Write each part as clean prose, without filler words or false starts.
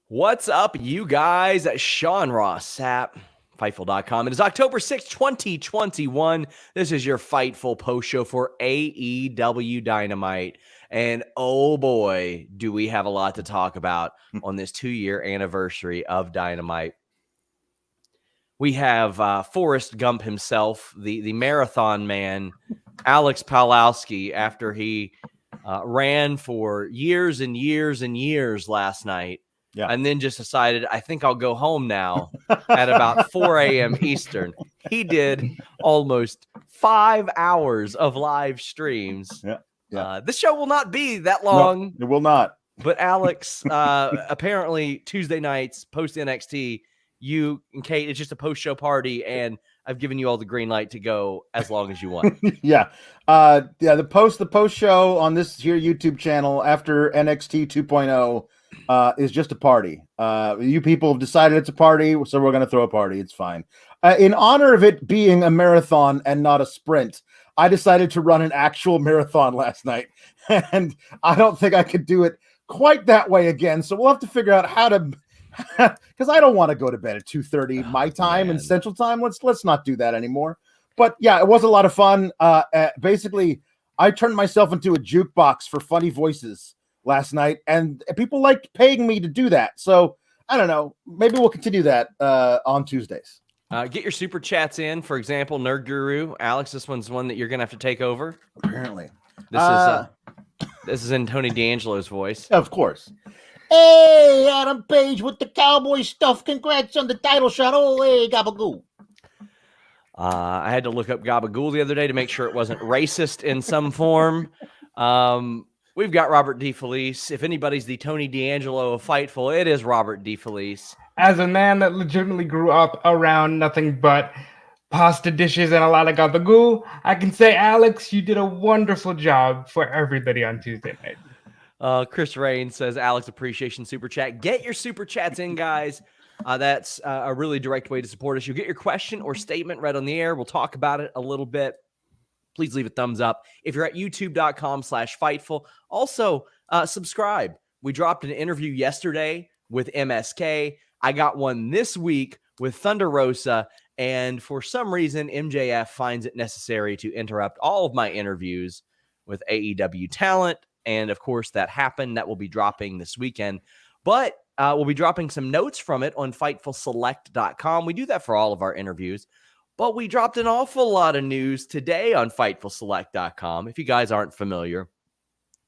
What's up, you guys? Sean Ross Sapp, Fightful.com. It is October 6th, 2021. This is your Fightful post show for AEW Dynamite. And oh boy, do we have a lot to talk about on this 2-year anniversary of Dynamite. We have Forrest Gump himself, the marathon man, Alex Pawlowski, after he ran for years and years and years last night. Yeah. And then just decided, I think I'll go home now at about 4 a.m. Eastern. He did almost 5 hours of live streams. Yeah. This show will not be that long. No, it will not. But Alex, apparently Tuesday nights, post NXT, you and Kate, it's just a post-show party, and I've given you all the green light to go as long as you want. Yeah. The post show on this here YouTube channel after NXT 2.0 is just a party. You people have decided it's a party, so we're going to throw a party. It's fine. In honor of it being a marathon and not a sprint, I decided to run an actual marathon last night, and I don't think I could do it quite that way again. So we'll have to figure out how to, because I don't want to go to bed at 2:30 my time and Central Time. Let's not do that anymore. But yeah, it was a lot of fun. Basically, I turned myself into a jukebox for funny voices last night, and people liked paying me to do that. So I don't know. Maybe we'll continue that on Tuesdays. Get your super chats in. For example, Nerd Guru, Alex, this one's one that you're gonna have to take over. Apparently, this is in Tony D'Angelo's voice, of course. Hey, Adam Page with the cowboy stuff. Congrats on the title shot. Oh, hey, Gabagool. I had to look up Gabagool the other day to make sure it wasn't racist in some form. We've got Robert DeFelice. If anybody's the Tony D'Angelo of Fightful, it is Robert DeFelice. As a man that legitimately grew up around nothing but pasta dishes and a lot of gabagool, I can say, Alex, you did a wonderful job for everybody on Tuesday night. Chris Rain says, Alex Appreciation Super Chat. Get your Super Chats in, guys. That's a really direct way to support us. You'll get your question or statement read on the air. We'll talk about it a little bit. Please leave a thumbs up. If you're at youtube.com/Fightful, also subscribe. We dropped an interview yesterday with MSK. I got one this week with Thunder Rosa, and for some reason, MJF finds it necessary to interrupt all of my interviews with AEW talent. And of course, that happened. That will be dropping this weekend. But we'll be dropping some notes from it on FightfulSelect.com. We do that for all of our interviews. But we dropped an awful lot of news today on FightfulSelect.com. If you guys aren't familiar,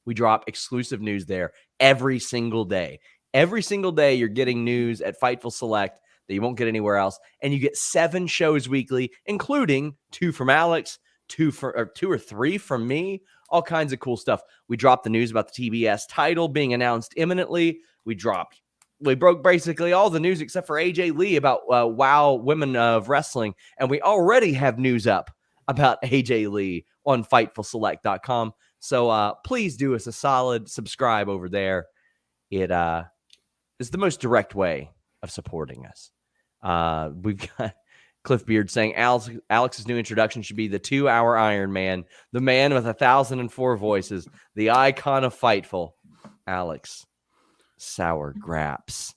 we drop exclusive news there every single day. Every single day, you're getting news at Fightful Select that you won't get anywhere else. And you get 7 shows weekly, including 2 from Alex, 2 or 3 from me, all kinds of cool stuff. We dropped the news about the TBS title being announced imminently. We broke basically all the news except for AJ Lee about WOW Women of Wrestling. And we already have news up about AJ Lee on FightfulSelect.com. So please do us a solid subscribe over there. It is the most direct way of supporting us. We've got Cliff Beard saying Alex's new introduction should be the 2-hour Iron Man, the man with 1,004 voices, the icon of Fightful, Alex Sour Graps.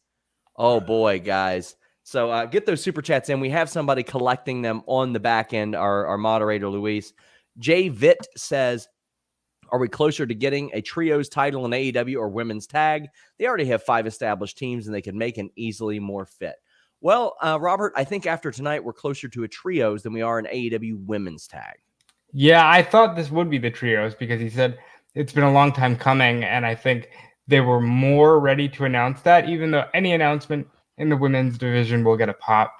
Oh boy, guys. So get those super chats in. We have somebody collecting them on the back end, our moderator, Luis. Jay Vitt says, are we closer to getting a trios title in AEW or women's tag? They already have 5 established teams, and they can make an easily more fit. Well, Robert, I think after tonight, we're closer to a trios than we are an AEW women's tag. Yeah, I thought this would be the trios because he said it's been a long time coming, and I think they were more ready to announce that, even though any announcement in the women's division will get a pop.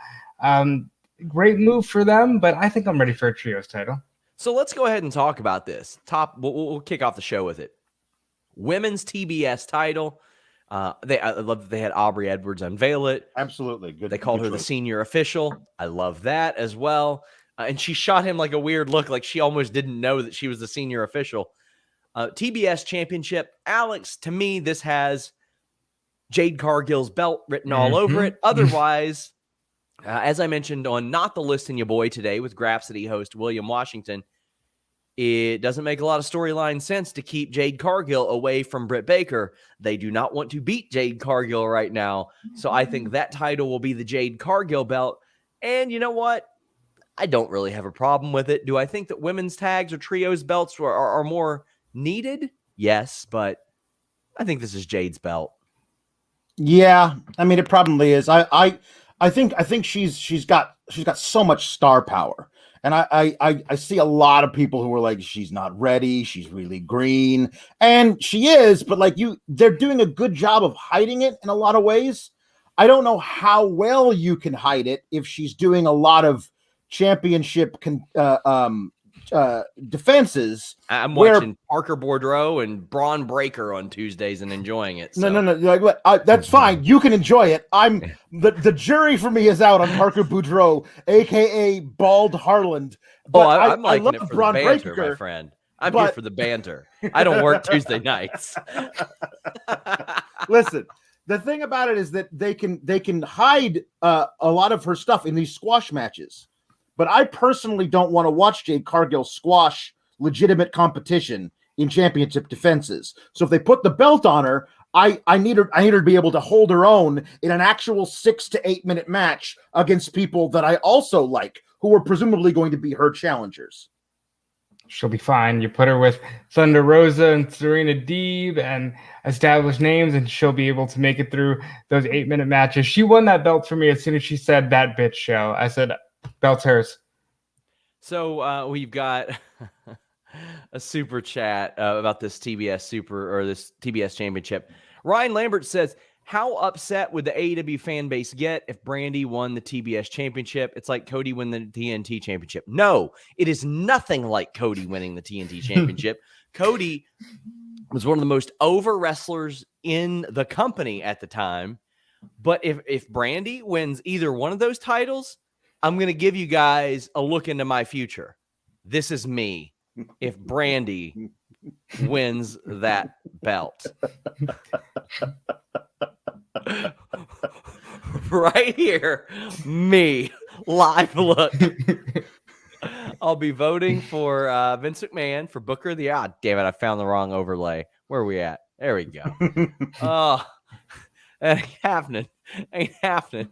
Great move for them, but I think I'm ready for a trios title. So let's go ahead and talk about this. We'll kick off the show with it. Women's TBS title. I love that they had Aubrey Edwards unveil it. Absolutely. Good. They called her the senior official. I love that as well. And she shot him like a weird look, like she almost didn't know that she was the senior official. TBS championship. Alex, to me, this has Jade Cargill's belt written all over it. Otherwise, as I mentioned on Not the List in Your Boy today with Grapsody host William Washington, it doesn't make a lot of storyline sense to keep Jade Cargill away from Britt Baker. They do not want to beat Jade Cargill right now. So I think that title will be the Jade Cargill belt. And you know what? I don't really have a problem with it. Do I think that women's tags or trios belts are more needed? Yes, but I think this is Jade's belt. Yeah, I mean, it probably is. I think she's got so much star power, and I see a lot of people who are like, she's not ready, she's really green, and she is, but like they're doing a good job of hiding it in a lot of ways. I don't know how well you can hide it if she's doing a lot of championship defenses. I'm watching Parker Boudreaux and Braun Breaker on Tuesdays and enjoying it. So. No. Like, that's fine. You can enjoy it. I'm the jury for me is out on Parker Boudreaux, aka Bald Harland. But I'm liking love it for Braun the banter, Breaker, my friend. I'm here for the banter. I don't work Tuesday nights. Listen, the thing about it is that they can hide a lot of her stuff in these squash matches. But I personally don't want to watch Jade Cargill squash legitimate competition in championship defenses. So if they put the belt on her, I need her to be able to hold her own in an actual 6 to 8 minute match against people that I also like, who are presumably going to be her challengers. She'll be fine. You put her with Thunder Rosa and Serena Deeb and established names, and she'll be able to make it through those 8 minute matches. She won that belt for me as soon as she said that bitch show. I said, belt's hers. So we've got a super chat about this TBS this TBS championship. Ryan Lambert says, how upset would the AEW fan base get if Brandy won the TBS championship? It's like Cody win the TNT championship. No, it is nothing like Cody winning the TNT championship. Cody was one of the most over wrestlers in the company at the time. But if Brandy wins either one of those titles, I'm going to give you guys a look into my future. This is me if Brandy wins that belt. Right here, me, live look. I'll be voting for Vince McMahon for Booker of the Year. Damn it, I found the wrong overlay. Where are we at? There we go. Oh, ain't happening. Ain't happening.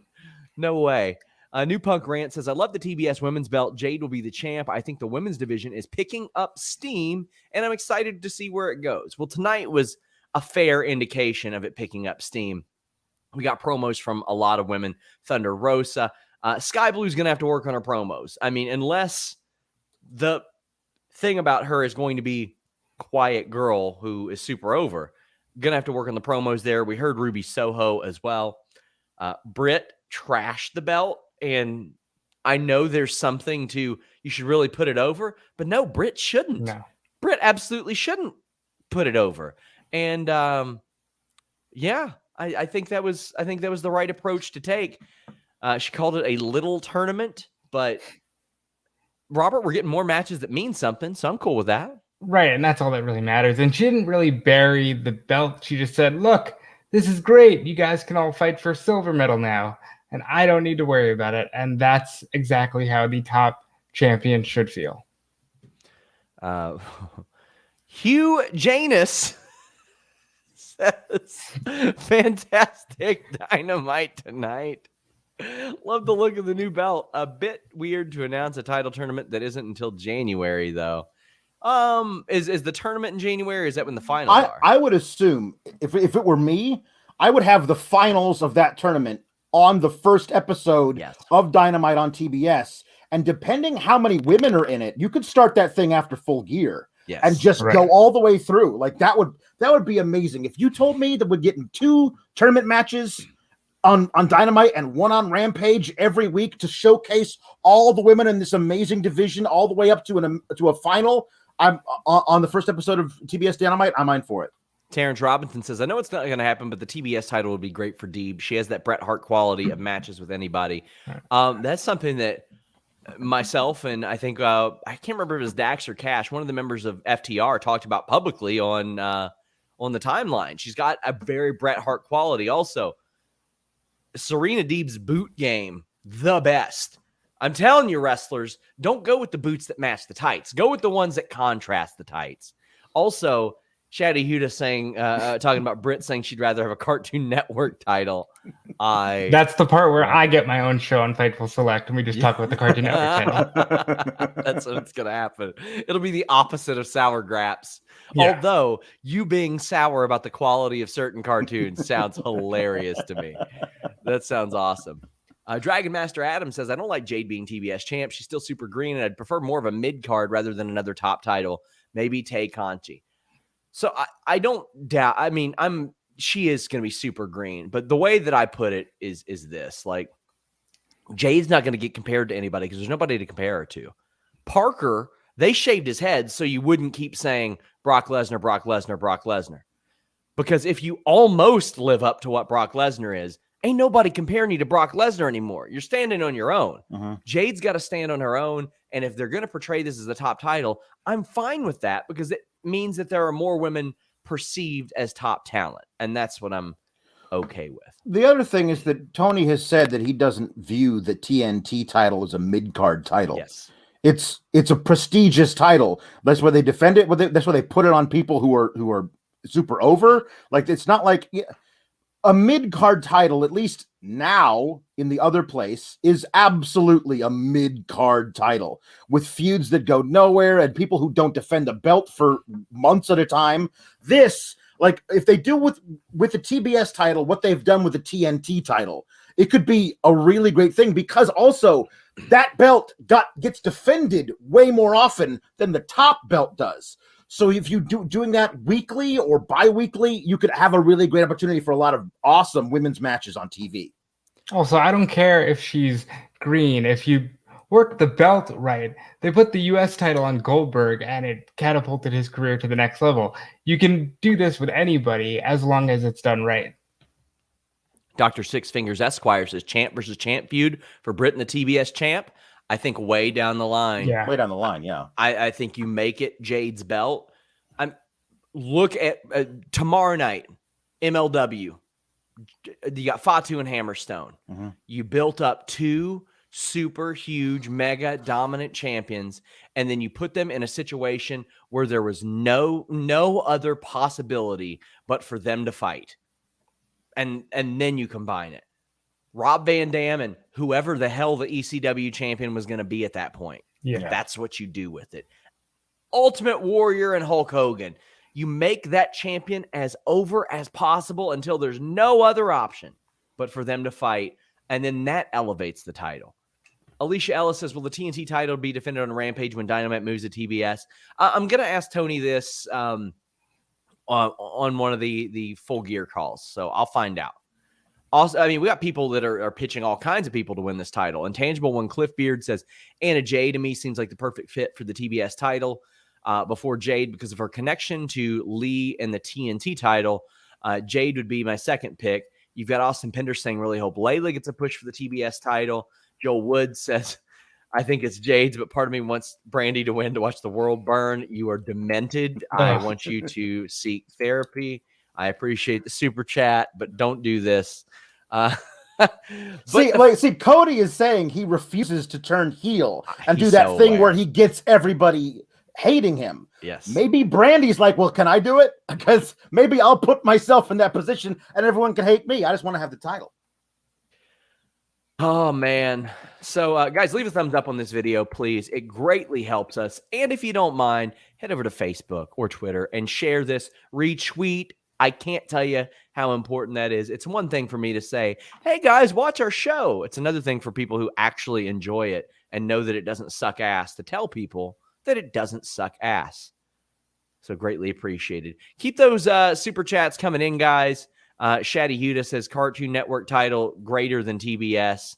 No way. New Punk Rant says, I love the TBS women's belt. Jade will be the champ. I think the women's division is picking up steam, and I'm excited to see where it goes. Well, tonight was a fair indication of it picking up steam. We got promos from a lot of women. Thunder Rosa. Sky Blue's going to have to work on her promos. I mean, unless the thing about her is going to be quiet girl who is super over. Going to have to work on the promos there. We heard Ruby Soho as well. Britt trashed the belt. And I know there's something to, you should really put it over, but no, Britt shouldn't. No. Britt absolutely shouldn't put it over. And yeah, I think that was the right approach to take. She called it a little tournament, but Robert, we're getting more matches that mean something, so I'm cool with that. Right, and that's all that really matters. And she didn't really bury the belt. She just said, look, this is great. You guys can all fight for a silver medal now. And I don't need to worry about it. And that's exactly how the top champion should feel. Hugh Janus says, fantastic Dynamite tonight. Love the look of the new belt. A bit weird to announce a title tournament that isn't until January, though. Is the tournament in January? Or is that when the finals are? I would assume if it were me, I would have the finals of that tournament on the first episode of Dynamite on TBS. And depending how many women are in it, you could start that thing after Full Gear and just go all the way through. Like that would be amazing. If you told me that we're getting 2 tournament matches on Dynamite and 1 on Rampage every week to showcase all the women in this amazing division all the way up to a final, I'm on the first episode of TBS Dynamite, I'm in for it. Terrence Robinson says, I know it's not going to happen, but the TBS title would be great for Deeb. She has that Bret Hart quality of matches with anybody. That's something that myself and I think, I can't remember if it was Dax or Cash, one of the members of FTR talked about publicly on the timeline. She's got a very Bret Hart quality. Also, Serena Deeb's boot game, the best. I'm telling you, wrestlers, don't go with the boots that match the tights. Go with the ones that contrast the tights. Also, Shady Huda saying, talking about Britt saying she'd rather have a Cartoon Network title. That's the part where I get my own show on Fightful Select, and we just talk about the Cartoon Network channel. That's what's going to happen. It'll be the opposite of Sour Graps. Yeah. Although you being sour about the quality of certain cartoons sounds hilarious to me. That sounds awesome. Dragon Master Adam says, I don't like Jade being TBS champ. She's still super green, and I'd prefer more of a mid card rather than another top title. Maybe Tay Conchi. So I don't doubt. I mean, she is going to be super green, but the way that I put it is this: like, Jade's not going to get compared to anybody because there's nobody to compare her to. Parker, they shaved his head so you wouldn't keep saying Brock Lesnar, Brock Lesnar, Brock Lesnar. Because if you almost live up to what Brock Lesnar is, ain't nobody comparing you to Brock Lesnar anymore. You're standing on your own. Jade's got to stand on her own. And if they're going to portray this as the top title, I'm fine with that because it means that there are more women perceived as top talent. And that's what I'm okay with. The other thing is that Tony has said that he doesn't view the TNT title as a mid-card title. Yes. It's a prestigious title. That's why they defend it. That's why they put it on people who are super over. Like, it's not like a mid-card title, at least now in the other place, is absolutely a mid-card title with feuds that go nowhere and people who don't defend the belt for months at a time. This, like, if they do with the TBS title what they've done with the TNT title, it could be a really great thing because also that belt gets defended way more often than the top belt does. So if you doing that weekly or bi-weekly, you could have a really great opportunity for a lot of awesome women's matches on TV. Also, I don't care if she's green. If you work the belt right, they put the U.S. title on Goldberg, and it catapulted his career to the next level. You can do this with anybody as long as it's done right. Dr. Six Fingers Esquire says champ versus champ feud for Britt and the TBS champ. I think way down the line. Yeah. Way down the line, yeah. I think you make it Jade's belt. Look at tomorrow night, MLW. You got Fatu and Hammerstone. You built up two super huge, mega dominant champions, and then you put them in a situation where there was no other possibility but for them to fight. And then you combine it. Rob Van Dam and whoever the hell the ECW champion was going to be at that point. Yeah. That's what you do with it. Ultimate Warrior and Hulk Hogan. You make that champion as over as possible until there's no other option but for them to fight, and then that elevates the title. Alicia Ellis says, will the TNT title be defended on Rampage when Dynamite moves to TBS? I'm going to ask Tony this on one of the Full Gear calls, so I'll find out. Also, I mean, we got people that are pitching all kinds of people to win this title. Intangible One Cliff Beard says, Anna Jay to me seems like the perfect fit for the TBS title before Jade because of her connection to Lee and the TNT title. Jade would be my second pick. You've got Austin Pinder saying, really hope Layla gets a push for the TBS title. Joel Wood says, I think it's Jade's, but part of me wants Brandy to win to watch the world burn. You are demented. I want you to seek therapy. I appreciate the super chat, but don't do this. See, Cody is saying he refuses to turn heel and do that thing where he gets everybody hating him. Yes. Maybe Brandy's like, well, can I do it? Because maybe I'll put myself in that position and everyone can hate me. I just want to have the title. Oh, man. So, guys, leave a thumbs up on this video, please. It greatly helps us. And if you don't mind, head over to Facebook or Twitter and share this. Retweet. I can't tell you how important that is. It's one thing for me to say, hey, guys, watch our show. It's another thing for people who actually enjoy it and know that it doesn't suck ass to tell people that it doesn't suck ass. So greatly appreciated. Keep those super chats coming in, guys. Shady Huda says Cartoon Network title greater than TBS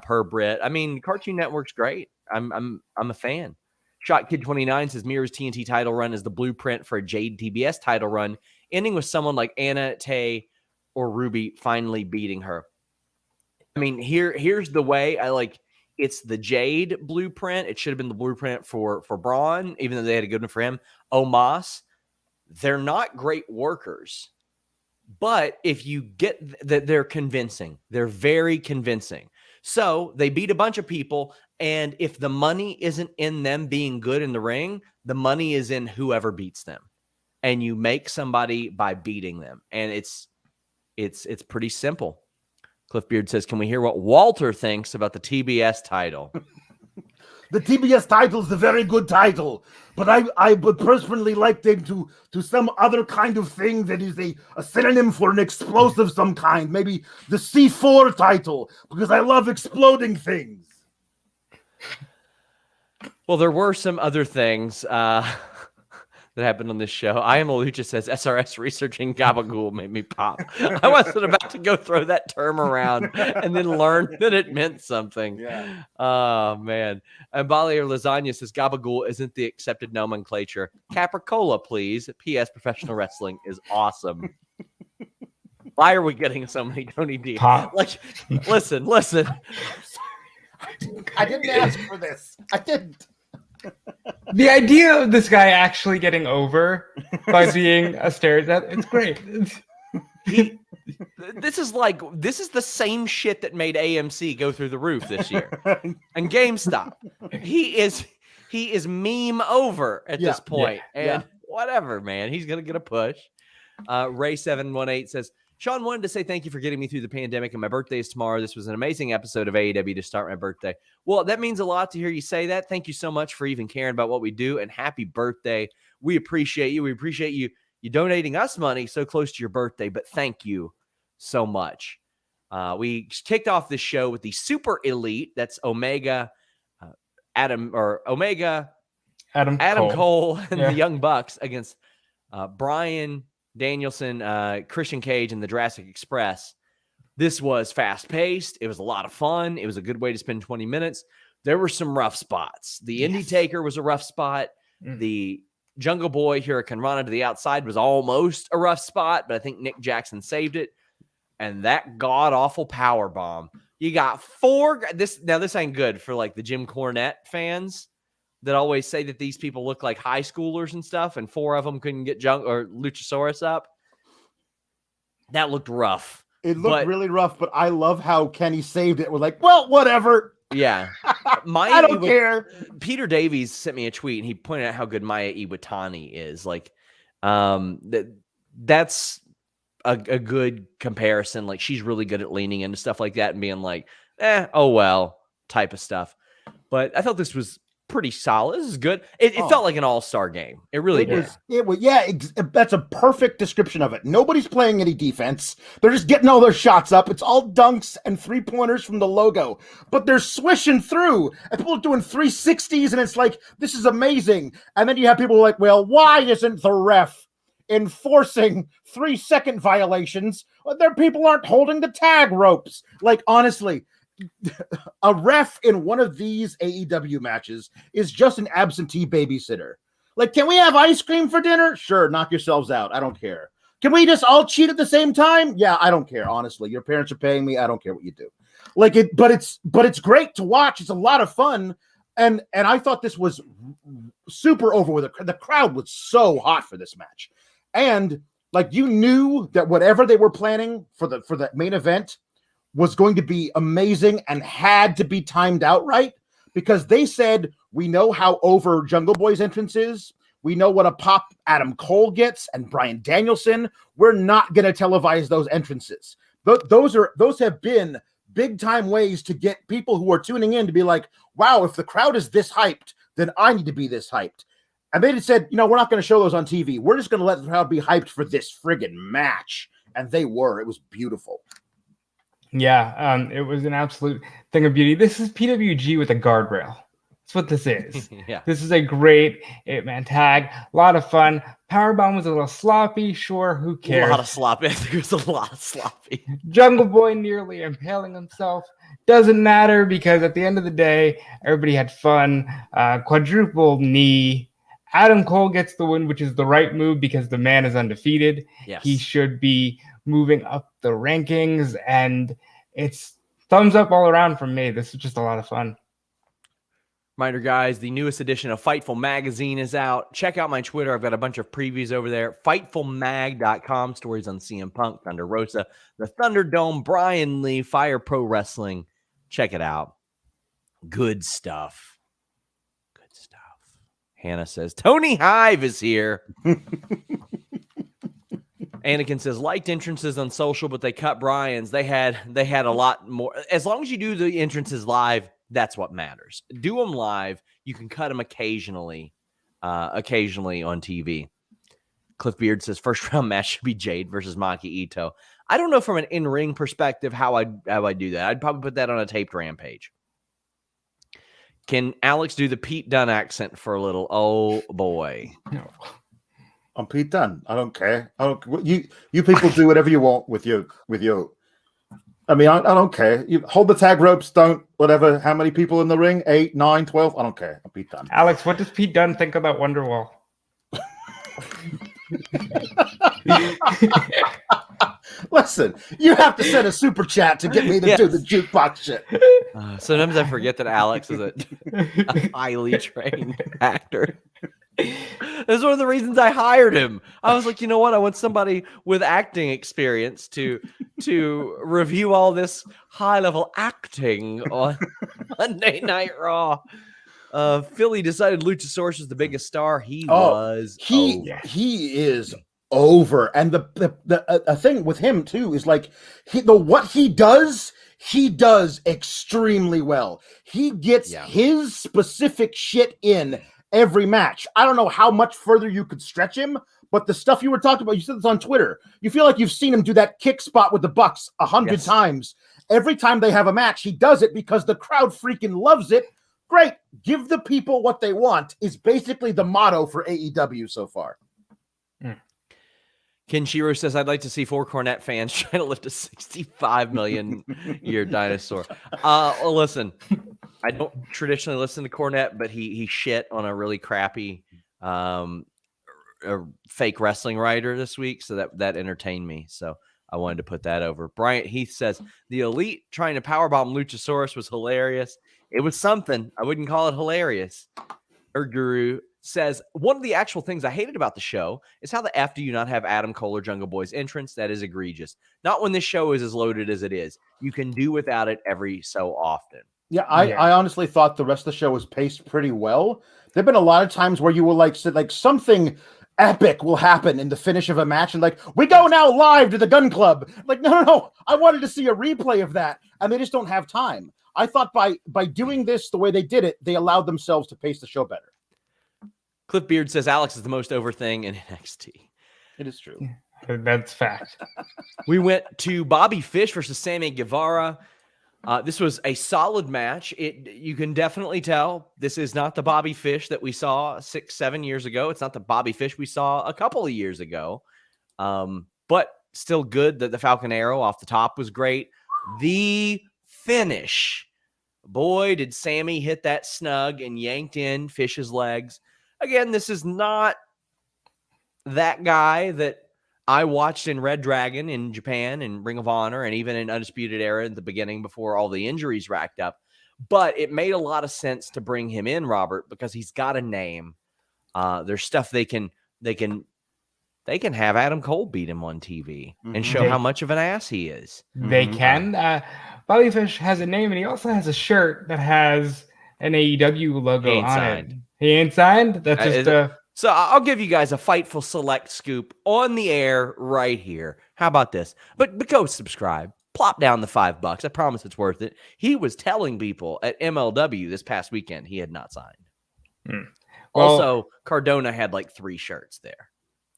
per Brit. I mean, Cartoon Network's great. I'm a fan. Shot Kid 29 says Mira's TNT title run is the blueprint for a Jade TBS title run, ending with someone like Anna, Tay, or Ruby finally beating her. I mean, here's the way I like. It's the Jade blueprint. It should have been the blueprint for Braun, even though they had a good one for him. Omos, they're not great workers. But if you get that, they're convincing. They're very convincing. So they beat a bunch of people. And if the money isn't in them being good in the ring, the money is in whoever beats them. And you make somebody by beating them. And it's pretty simple. Cliff Beard says, can we hear what Walter thinks about the TBS title? The TBS title is a very good title, but I would personally like them to some other kind of thing that is a synonym for an explosive some kind. Maybe the C4 title, because I love exploding things. Well, there were some other things that happened on this show. I Am a Lucha says SRS researching Gabagool made me pop. I wasn't about to go throw that term around and then learn that it meant something. Yeah. Oh, man. And Bali or Lasagna says Gabagool isn't the accepted nomenclature. Capricola, please. P.S. Professional wrestling is awesome. Why are we getting so many Tony D? Like, listen. I didn't ask for this. I didn't. The idea of this guy actually getting over by being a stereotype, it's great. This is the same shit that made AMC go through the roof this year. And GameStop. He is meme over at this point. And whatever, man. He's going to get a push. Ray718 says, Sean wanted to say thank you for getting me through the pandemic, and my birthday is tomorrow. This was an amazing episode of AEW to start my birthday. Well, that means a lot to hear you say that. Thank you so much for even caring about what we do, and happy birthday. We appreciate you. We appreciate you donating us money so close to your birthday, but thank you so much. We kicked off this show with the Super Elite. That's Omega, Adam Cole and the Young Bucks against Brian Danielson, Christian Cage, and the Jurassic Express. This was fast-paced. It was a lot of fun. It was a good way to spend 20 minutes. There were some rough spots. The Indie Taker was a rough spot. The Jungle Boy Hurricane Rana to the outside was almost a rough spot, but I think Nick Jackson saved it. And that god-awful power bomb. You got this ain't good for like the Jim Cornette fans that always say that these people look like high schoolers and stuff, and 4 of them couldn't get Luchasaurus up. That looked rough. It looked really rough, but I love how Kenny saved it. We're like, well, whatever. Yeah. I don't care. Peter Davies sent me a tweet, and he pointed out how good Maya Iwatani is. Like, that's a good comparison. Like, she's really good at leaning into stuff like that and being like, oh, well, type of stuff. But I thought this was pretty solid. This is good. It felt like an all-star game. It really did. That's a perfect description of it. Nobody's playing any defense. They're just getting all their shots up. It's all dunks and 3-pointers from the logo, but they're swishing through, and people are doing 360s, and it's like, this is amazing. And then you have people like, well, why isn't the ref enforcing 3-second violations? Well, their people aren't holding the tag ropes. Like, honestly, a ref in one of these AEW matches is just an absentee babysitter. Like, can we have ice cream for dinner? Sure, knock yourselves out. I don't care. Can we just all cheat at the same time? Yeah, I don't care. Honestly, your parents are paying me. I don't care what you do. Like it, but it's great to watch. It's a lot of fun, and I thought this was super over with. The crowd was so hot for this match, and like you knew that whatever they were planning for the main event was going to be amazing and had to be timed out right, because they said, we know how over Jungle Boy's entrance is. We know what a pop Adam Cole gets and Bryan Danielson. We're not going to televise those entrances. Those have been big time ways to get people who are tuning in to be like, wow, if the crowd is this hyped, then I need to be this hyped. And they just said, we're not going to show those on TV. We're just going to let the crowd be hyped for this friggin' match. And they were. It was beautiful. Yeah, it was an absolute thing of beauty. This is PWG with a guardrail. That's what this is. Yeah. This is a great 8-man tag. A lot of fun. Powerbomb was a little sloppy. Sure, who cares? A lot of sloppy. I think it was a lot of sloppy. Jungle Boy nearly impaling himself. Doesn't matter, because at the end of the day, everybody had fun. Quadruple knee. Adam Cole gets the win, which is the right move because the man is undefeated. Yes. He should be moving up the rankings, and it's thumbs up all around from me. This is just a lot of fun. Reminder, guys, the newest edition of Fightful Magazine is out. Check out my Twitter. I've got a bunch of previews over there. FightfulMag.com. Stories on CM Punk, Thunder Rosa, the Thunderdome, Brian Lee, Fire Pro Wrestling, Check it out. Good stuff. Good stuff. Hannah says, Tony Hive is here. Anakin says, liked entrances on social, but they cut Brian's. They had a lot more. As long as you do the entrances live, that's what matters. Do them live. You can cut them occasionally on TV. Cliff Beard says, first round match should be Jade versus Maki Ito. I don't know from an in-ring perspective how I do that. I'd probably put that on a taped Rampage. Can Alex do the Pete Dunne accent for a little? Oh boy. No. I'm Pete Dunne. I don't care. You people do whatever you want with you. I mean, I don't care. You hold the tag ropes, don't whatever. How many people in the ring? 8, 9, 12? I don't care. I'm Pete Dunne. Alex, what does Pete Dunne think about Wonderwall? Listen, you have to send a super chat to get me to do the jukebox shit. Sometimes I forget that Alex is a highly trained actor. That's one of the reasons I hired him. I was like, you know what? I want somebody with acting experience to review all this high-level acting on Monday Night Raw. Philly decided Luchasaurus was the biggest star. He is over. And the thing with him too is like what he does extremely well. He gets his specific shit in every match. I don't know how much further you could stretch him, but the stuff you were talking about, you said this on Twitter. You feel like you've seen him do that kick spot with the Bucks 100 times. Every time they have a match, he does it because the crowd freaking loves it. Great. Give the people what they want is basically the motto for AEW so far. Ken Shiro says, I'd like to see 4 Cornette fans trying to lift a 65 million year dinosaur. Well, listen, I don't traditionally listen to Cornette, but he shit on a really crappy fake wrestling writer this week. So that entertained me. So I wanted to put that over. Bryant Heath says, the Elite trying to powerbomb Luchasaurus was hilarious. It was something. I wouldn't call it hilarious. Guru says, one of the actual things I hated about the show is how the F do you not have Adam Cole or Jungle Boy's entrance? That is egregious. Not when this show is as loaded as it is. You can do without it every so often. Yeah, I honestly thought the rest of the show was paced pretty well. There have been a lot of times where you will like something epic will happen in the finish of a match and like, we go now live to the Gun Club. Like, no. I wanted to see a replay of that. And they just don't have time. I thought by doing this the way they did it, they allowed themselves to pace the show better. Cliff Beard says Alex is the most over thing in NXT. It is true. That's fact. We went to Bobby Fish versus Sammy Guevara. This was a solid match. You can definitely tell this is not the Bobby Fish that we saw 6-7 years ago. It's not the Bobby Fish we saw a couple of years ago. But still good. That the Falcon Arrow off the top was great. The finish. Boy, did Sammy hit that snug and yanked in Fish's legs. Again, this is not that guy that I watched in Red Dragon in Japan and Ring of Honor and even in Undisputed Era at the beginning before all the injuries racked up. But it made a lot of sense to bring him in, Robert, because he's got a name. There's stuff they can have Adam Cole beat him on TV and show how much of an ass he is. They can. Bobby Fish has a name, and he also has a shirt that has an AEW logo on it. He ain't signed? That's just So I'll give you guys a Fightful Select scoop on the air right here. How about this? But go subscribe. Plop down the $5. I promise it's worth it. He was telling people at MLW this past weekend he had not signed. Well, Also, Cardona had like 3 shirts there.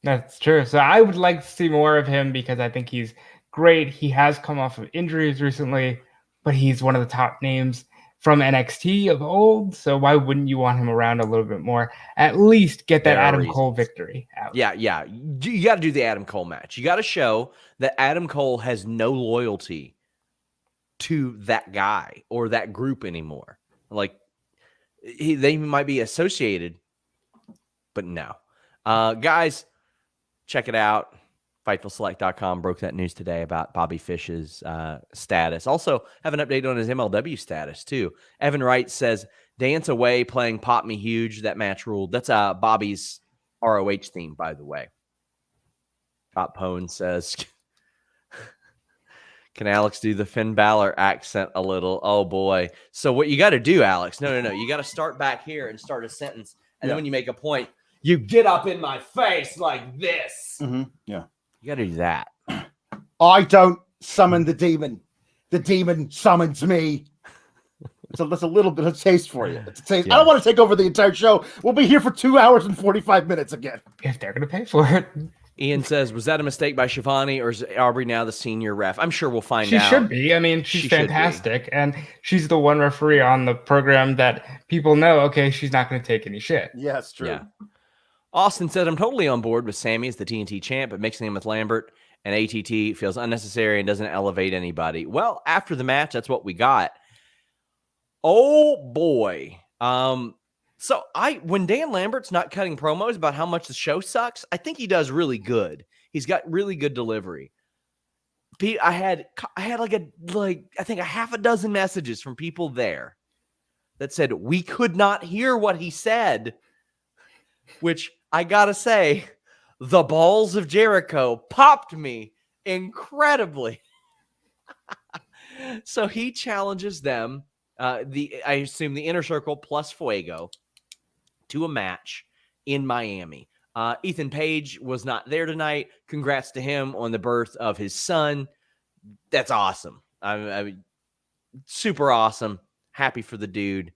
That's true. So I would like to see more of him because I think he's great. He has come off of injuries recently, but he's one of the top names from NXT of old. So why wouldn't you want him around a little bit more? At least get that Adam Cole victory out. Yeah. You got to do the Adam Cole match. You got to show that Adam Cole has no loyalty to that guy or that group anymore. Like they might be associated, but no. Guys, check it out. FightfulSelect.com broke that news today about Bobby Fish's status. Also, have an update on his MLW status, too. Evan Wright says, dance away playing Pop Me Huge. That match ruled. That's Bobby's ROH theme, by the way. Top Pone says, Can Alex do the Finn Balor accent a little? Oh boy. So what you got to do, Alex? No. You got to start back here and start a sentence. And then when you make a point, you get up in my face like this. Mm-hmm. Yeah. You got to do that. I don't summon the demon. The demon summons me. That's a little bit of taste for you. It's a taste. Yeah. I don't want to take over the entire show. We'll be here for 2 hours and 45 minutes again. If they're going to pay for it. Ian says, was that a mistake by Shivani, or is Aubrey now the senior ref? I'm sure we'll find out. She should be. I mean, she's fantastic. And she's the one referee on the program that people know, okay, she's not going to take any shit. Yeah, that's true. Yeah. Austin said, I'm totally on board with Sammy as the TNT champ, but mixing him with Lambert and ATT feels unnecessary and doesn't elevate anybody. Well, after the match, that's what we got. Oh boy. So when Dan Lambert's not cutting promos about how much the show sucks, I think he does really good. He's got really good delivery. I had I think a half a dozen messages from people there that said we could not hear what he said, which I gotta say, the balls of Jericho popped me incredibly. So he challenges them. I assume the Inner Circle plus Fuego to a match in Miami. Ethan Page was not there tonight. Congrats to him on the birth of his son. That's awesome. I mean, super awesome. Happy for the dude.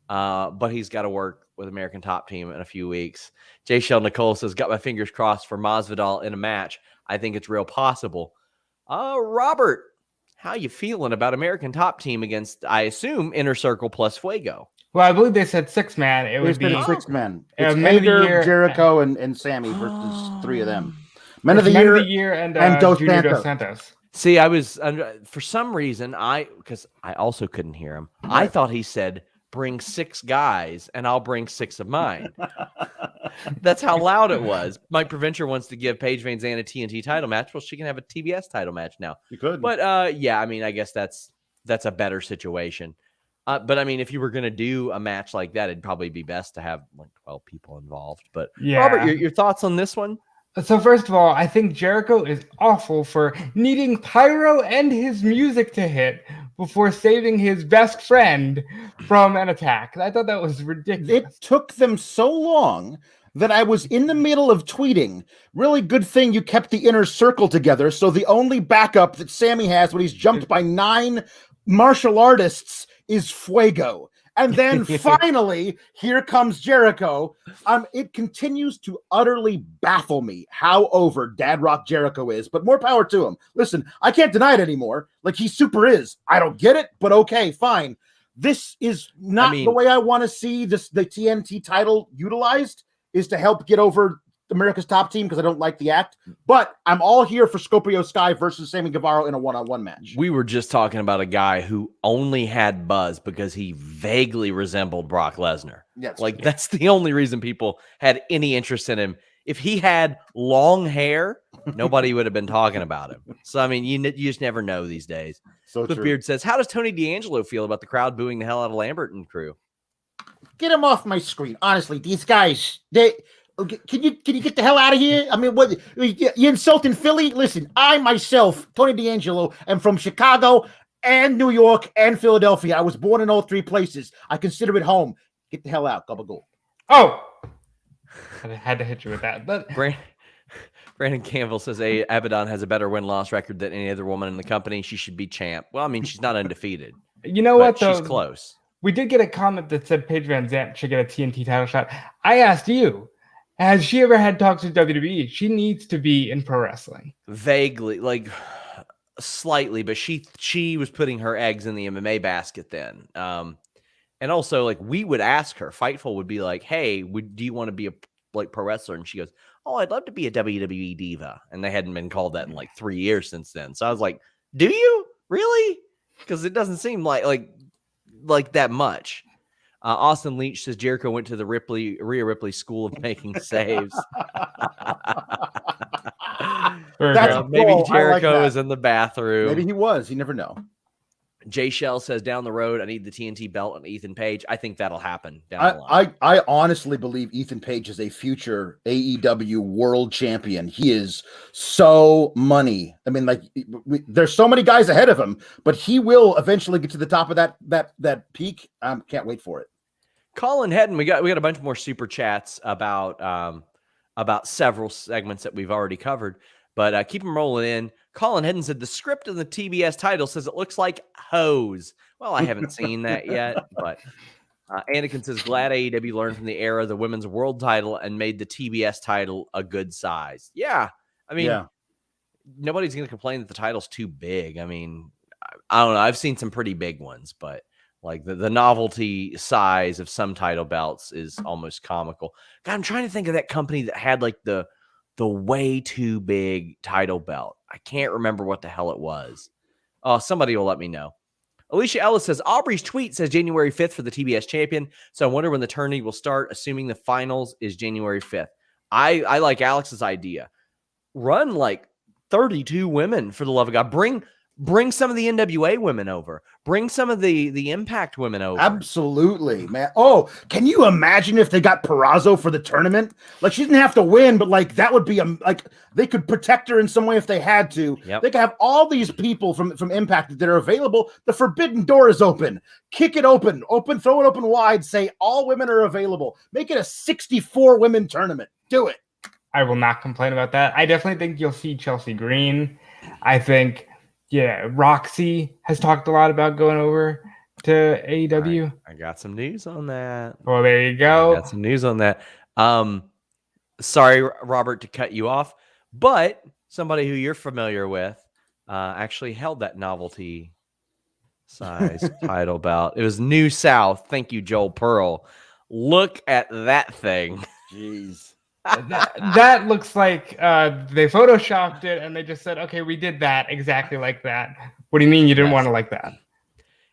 But he's got to work with American Top Team in a few weeks. Jay Shell Nicole says, got my fingers crossed for Masvidal in a match. I think it's real possible. Robert, how you feeling about American Top Team against, I assume, Inner Circle plus Fuego? Well, I believe they said 6-man. It would be 6-man. Men It's of the Hager, Year- Jericho, and Sammy versus 3 of them. Men Men of the Year and Dos Junior Santos. Dos Santos. See, I was for some reason because I also couldn't hear him. I thought he said, "Bring 6 guys, and I'll bring 6 of mine." That's how loud it was. Mike Provencher wants to give Paige Van Zandt a TNT title match. Well, she can have a TBS title match now. You could. But yeah, I mean, I guess that's a better situation. But I mean, if you were going to do a match like that, it'd probably be best to have like 12 people involved. But Yeah. Robert, your thoughts on this one? So first of all, I think Jericho is awful for needing pyro and his music to hit before saving his best friend from an attack. I thought that was ridiculous. It took them so long that I was in the middle of tweeting, really good thing you kept the Inner Circle together, so the only backup that Sammy has when he's jumped by 9 martial artists is Fuego. And then finally, here comes Jericho. It continues to utterly baffle me how over Dad Rock Jericho is, but more power to him. Listen, I can't deny it anymore. Like, he super is. I don't get it, but okay, fine. This is not the way I want to see the TNT title utilized, is to help get over America's Top Team, because I don't like the act. But I'm all here for Scorpio Sky versus Sammy Guevara in a one-on-one match. We were just talking about a guy who only had buzz because he vaguely resembled Brock Lesnar. Yes. Like, that's the only reason people had any interest in him. If he had long hair, nobody would have been talking about him. So, I mean, you just never know these days. So Cliff true. Beard says, how does Tony D'Angelo feel about the crowd booing the hell out of Lambert and crew? Get him off my screen. Honestly, these guys, can you get the hell out of here? I mean, what you insulting Philly? Listen, I myself, Tony D'Angelo, am from Chicago and New York and Philadelphia. I was born in all 3 places. I consider it home. Get the hell out, Gabagool. Oh, I had to hit you with that. But Brandon Campbell says Abaddon has a better win-loss record than any other woman in the company. She should be champ. Well, I mean, she's not undefeated. you know what, though? She's close. We did get a comment that said Paige Van Zandt should get a TNT title shot. I asked you, has she ever had talks with WWE? She needs to be in pro wrestling. Vaguely, like slightly, but she was putting her eggs in the MMA basket then. And also, like, we would ask her, Fightful would be like, hey, do you want to be a pro wrestler? And she goes, oh, I'd love to be a WWE diva. And they hadn't been called that in like 3 years since then. So I was like, do you really? Because it doesn't seem like that much. Austin Leach says Jericho went to the Rhea Ripley School of Making Saves. That's Maybe cool. Jericho I like is in the bathroom. Maybe he was. You never know. Jay Shell says down the road, I need the TNT belt on Ethan Page. I think that'll happen down the line. I honestly believe Ethan Page is a future AEW world champion. He is so money. I mean, like there's so many guys ahead of him, but he will eventually get to the top of that peak. Can't wait for it. Colin Hedden, we got a bunch more super chats about several segments that we've already covered, but keep them rolling in. Colin Hedden said the script of the TBS title says it looks like hose. Well, I haven't seen that yet, but Anakin says glad AEW learned from the era of the women's world title and made the TBS title a good size. Yeah, I mean, nobody's going to complain that the title's too big. I mean, I don't know. I've seen some pretty big ones, but like the novelty size of some title belts is almost comical. God, I'm trying to think of that company that had like the way too big title belt. I can't remember what the hell it was. Oh, somebody will let me know. Alicia Ellis says, Aubrey's tweet says January 5th for the TBS champion. So I wonder when the tourney will start, assuming the finals is January 5th. I like Alex's idea. Run like 32 women for the love of God. Bring some of the NWA women over. Bring some of the Impact women over. Absolutely, man. Oh, can you imagine if they got Purrazzo for the tournament? Like, she didn't have to win, but like that would be like they could protect her in some way if they had to. Yep. They could have all these people from Impact that are available. The forbidden door is open. Kick it open, throw it open wide. Say all women are available. Make it a 64 women tournament. Do it. I will not complain about that. I definitely think you'll see Chelsea Green. I think. Yeah, Roxy has talked a lot about going over to AEW. I got some news on that. Well, there you go. I got some news on that. Sorry, Robert, to cut you off, but somebody who you're familiar with actually held that novelty size title belt. It was New South. Thank you, Joel Pearl. Look at that thing. Jeez. That looks like they photoshopped it and they just said, okay, we did that exactly like that. What do you mean you didn't want to like that?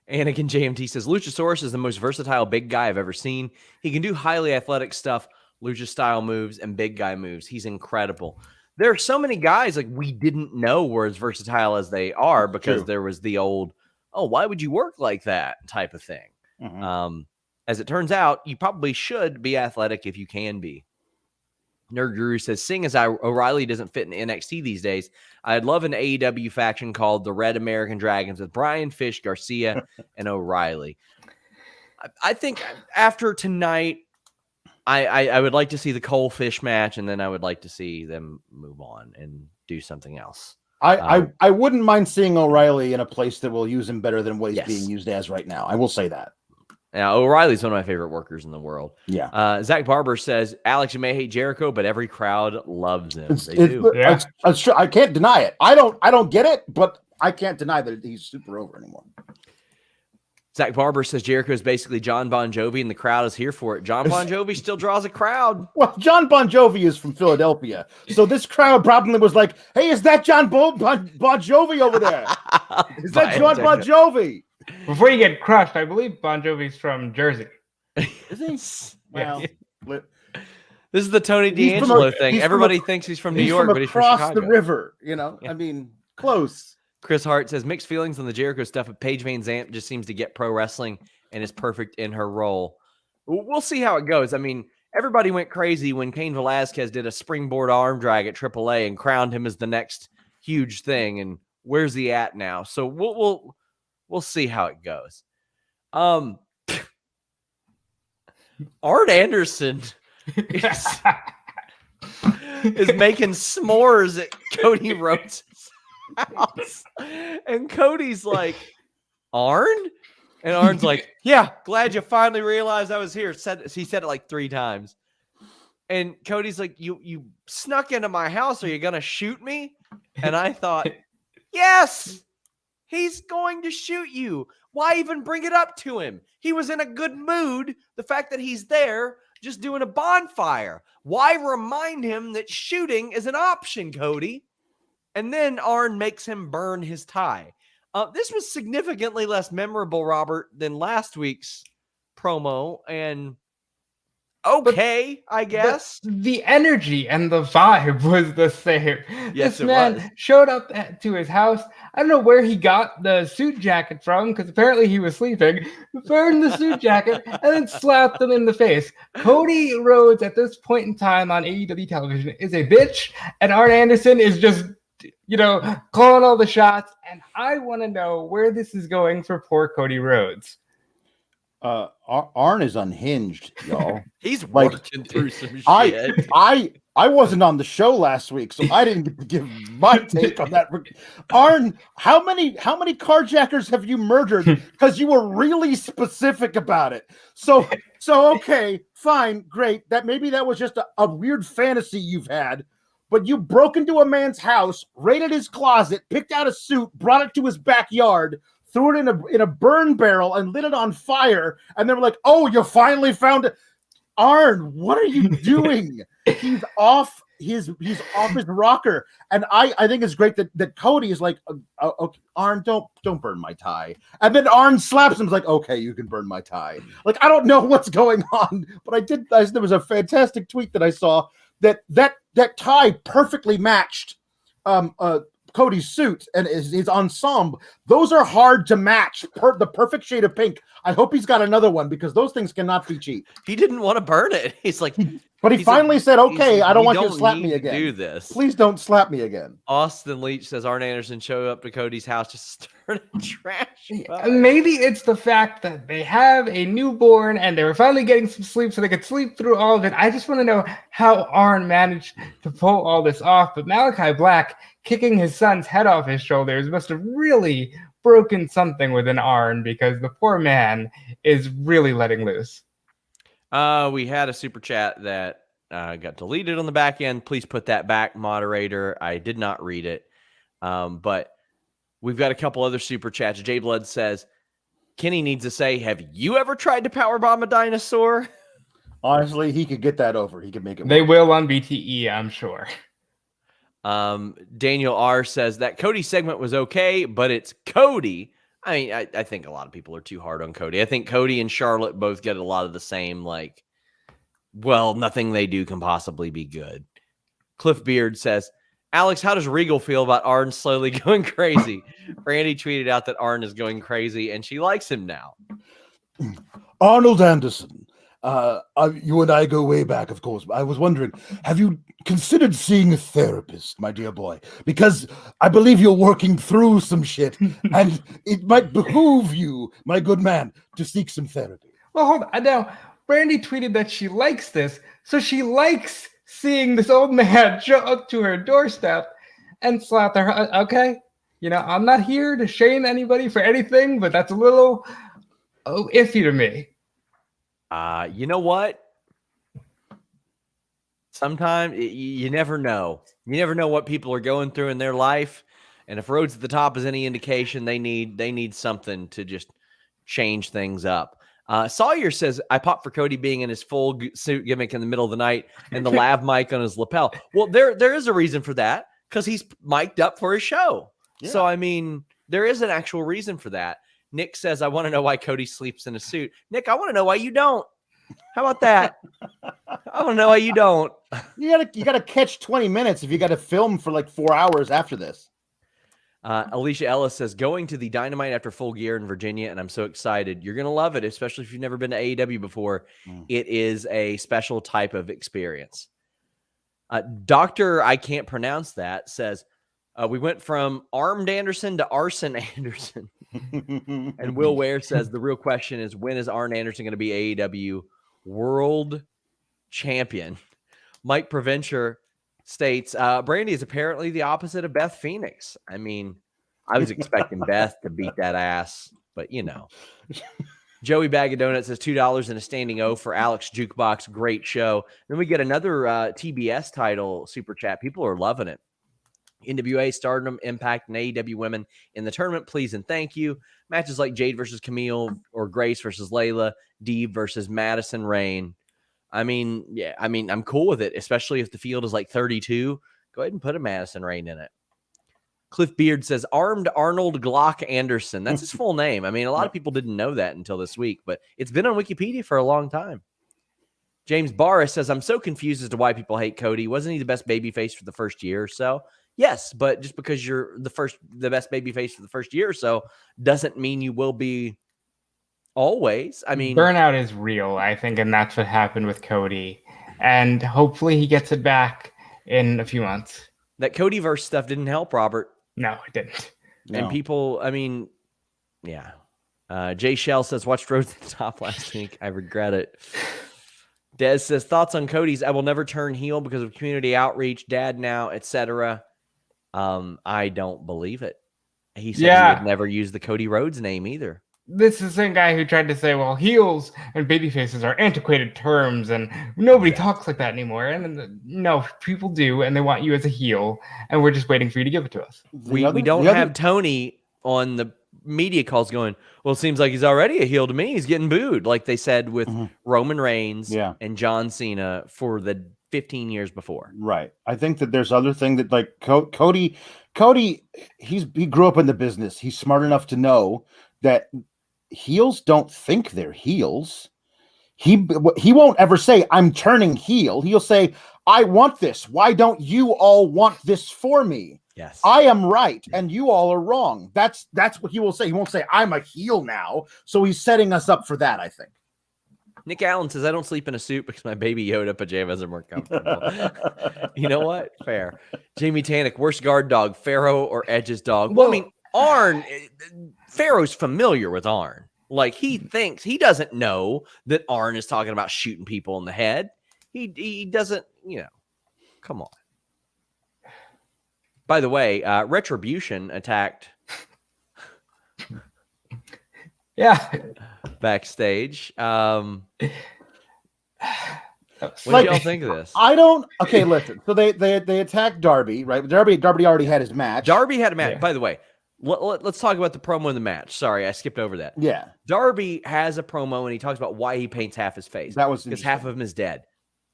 Anakin JMT says Luchasaurus is the most versatile big guy I've ever seen. He can do highly athletic stuff, lucha style moves, and big guy moves. He's incredible. There are so many guys like we didn't know were as versatile as they are because there was the old, oh, why would you work like that type of thing. Mm-hmm. As it turns out, you probably should be athletic if you can be. Nerd Guru says, seeing as O'Reilly doesn't fit in NXT these days, I'd love an AEW faction called the Red American Dragons with Brian, Fish, Garcia, and O'Reilly. I think after tonight, I would like to see the Cole Fish match, and then I would like to see them move on and do something else. I wouldn't mind seeing O'Reilly in a place that will use him better than what he's being used as right now. I will say that. Now, O'Reilly's one of my favorite workers in the world. Yeah. Zach Barber says, Alex, you may hate Jericho, but every crowd loves him. They do. It's true. I can't deny it. I don't get it, but I can't deny that he's super over anymore. Zach Barber says Jericho is basically John Bon Jovi, and the crowd is here for it. John Bon Jovi still draws a crowd. Well, John Bon Jovi is from Philadelphia, so this crowd probably was like, hey, is that John Bon Jovi over there? Is that John Bon Jovi? Before you get crushed, I believe Bon Jovi's from Jersey. Is he? Well, this is the Tony D'Angelo thing. Everybody thinks he's from New York, but he's from Chicago. Across the river, you know? Yeah. I mean, close. Chris Hart says, mixed feelings on the Jericho stuff, but Paige Van Zandt just seems to get pro wrestling and is perfect in her role. We'll see how it goes. I mean, everybody went crazy when Cain Velasquez did a springboard arm drag at AAA and crowned him as the next huge thing. And where's he at now? So we'll see how it goes. Arn Anderson is making s'mores at Cody Rhodes' house. And Cody's like, Arn? And Arn's like, yeah, glad you finally realized I was here. He said it like 3 times. And Cody's like, you snuck into my house. Are you going to shoot me? And I thought, yes. He's going to shoot you. Why even bring it up to him? He was in a good mood. The fact that he's there just doing a bonfire. Why remind him that shooting is an option, Cody? And then Arn makes him burn his tie. This was significantly less memorable, Robert, than last week's promo. And okay, I guess. The energy and the vibe was the same. Yes, This it man was. showed up to his house. I don't know where he got the suit jacket from, because apparently he was sleeping. Burned the suit jacket and then slapped him in the face. Cody Rhodes at this point in time on AEW television is a bitch, and Arn Anderson is just, calling all the shots. And I want to know where this is going for poor Cody Rhodes. Arn is unhinged, y'all. He's Like, working through some shit. I wasn't on the show last week, so I didn't get to give my take on that. Arn, how many carjackers have you murdered? Because you were really specific about it. So okay, fine, great. Maybe that was just a weird fantasy you've had, but you broke into a man's house, raided his closet, picked out a suit, brought it to his backyard, threw it in a burn barrel and lit it on fire, and they were like, "Oh, you finally found it." Arn, what are you doing? He's off his rocker. And I think it's great that Cody is like, okay, Arn, don't burn my tie. And then Arn slaps him, like, okay, you can burn my tie. Like, I don't know what's going on, but there was a fantastic tweet that I saw that tie perfectly matched Cody's suit and his ensemble. Those are hard to match. The perfect shade of pink. I hope he's got another one, because those things cannot be cheap. He didn't want to burn it. He's like, but he finally said, "Okay, I don't want you to slap me again. Do this. Please don't slap me again." Austin Leach says Arn Anderson showed up to Cody's house just to start a trash fire. Maybe it's the fact that they have a newborn and they were finally getting some sleep so they could sleep through all of it. I just want to know how Arn managed to pull all this off. But Malakai Black kicking his son's head off his shoulders must have really broken something within Arn, because the poor man is really letting loose. We had a super chat that got deleted on the back end. Please put that back, moderator. I did not read it. But we've got a couple other super chats. J Blood says, Kenny needs to say, have you ever tried to powerbomb a dinosaur? Honestly, he could get that over. He could make it work. They will on BTE, I'm sure. Daniel R says that Cody segment was okay, but it's Cody. I mean, I think a lot of people are too hard on Cody. I think Cody and Charlotte both get a lot of the same, nothing they do can possibly be good. Cliff Beard says, Alex, how does Regal feel about Arn slowly going crazy? Brandy tweeted out that Arn is going crazy and she likes him now. Arnold Anderson, you and I go way back, of course. I was wondering, have you considered seeing a therapist, my dear boy? Because I believe you're working through some shit, and it might behoove you, my good man, to seek some therapy. Well, hold on. Now, Brandy tweeted that she likes this, so she likes seeing this old man show up to her doorstep and slap her. Okay, I'm not here to shame anybody for anything, but that's a little iffy to me. You know what? Sometimes you never know. You never know what people are going through in their life, and if Rhodes at the top is any indication, they need something to just change things up. Sawyer says, I popped for Cody being in his full suit gimmick in the middle of the night and the lav mic on his lapel. Well, there is a reason for that, because he's mic'd up for his show. Yeah. So, I mean, there is an actual reason for that. Nick says, I want to know why Cody sleeps in a suit. Nick, I want to know why you don't. How about that? I want to know why you don't. You gotta catch 20 minutes if you got to film for like 4 hours after this. Alicia Ellis says, going to the Dynamite after Full Gear in Virginia, and I'm so excited. You're going to love it, especially if you've never been to AEW before. It is a special type of experience. Doctor, I can't pronounce that, says, we went from Armed Anderson to Arson Anderson. And Will Ware says, the real question is, when is Arn Anderson going to be AEW World Champion? Mike Provencher states, Brandy is apparently the opposite of Beth Phoenix. I mean, I was expecting Beth to beat that ass, but Joey Bag of Donuts says $2 and a standing O for Alex Jukebox. Great show. Then we get another TBS title super chat. People are loving it. NWA, Stardom, Impact, and AEW women in the tournament, please and thank you. Matches like Jade versus Camille or Grace versus Layla, Deeb versus Madison Rain. I'm cool with it, especially if the field is like 32. Go ahead and put a Madison Rain in it. Cliff Beard says, Armed Arnold Glock Anderson. That's his full name. I mean, a lot of people didn't know that until this week, but it's been on Wikipedia for a long time. James Barris says, I'm so confused as to why people hate Cody. Wasn't he the best babyface for the first year or so? Yes, but just because you're the best babyface for the first year or so doesn't mean you will be always. I mean, burnout is real, I think, and that's what happened with Cody. And hopefully he gets it back in a few months. That Codyverse stuff didn't help, Robert. No, it didn't. No. And people, I mean, yeah. Jay Shell says, watched Rhodes at the top last week. I regret it. Des says, thoughts on Cody's I will never turn heel because of community outreach, dad now, etc. I don't believe it. He said he would never use the Cody Rhodes name either. This is the same guy who tried to say, well, heels and babyfaces are antiquated terms and nobody talks like that anymore. And no, people do, and they want you as a heel, and we're just waiting for you to give it to us. We don't have Tony on the media calls going, well, it seems like he's already a heel to me. He's getting booed, like they said with Roman Reigns and John Cena for the 15 years before. Right. I think that there's other thing that like Cody, he grew up in the business. He's smart enough to know that heels don't think they're heels. He won't ever say, I'm turning heel. He'll say, I want this. Why don't you all want this for me? Yes. I am right and you all are wrong. That's what he will say. He won't say, I'm a heel now. So he's setting us up for that, I think. Nick Allen says, I don't sleep in a suit because my baby Yoda pajamas are more comfortable. You know what? Fair. Jamie Tannick, worst guard dog, Pharaoh or Edge's dog? Well, I mean, Arn, Pharaoh's familiar with Arn. Like, he thinks, he doesn't know that Arn is talking about shooting people in the head. He doesn't, come on. By the way, Retribution attacked backstage. What do y'all think of this? I don't. Okay, listen. So they attacked Darby, right? Darby already had his match. Darby had a match. Yeah. By the way, let's talk about the promo in the match. Sorry, I skipped over that. Yeah. Darby has a promo and he talks about why he paints half his face. That was because half of him is dead.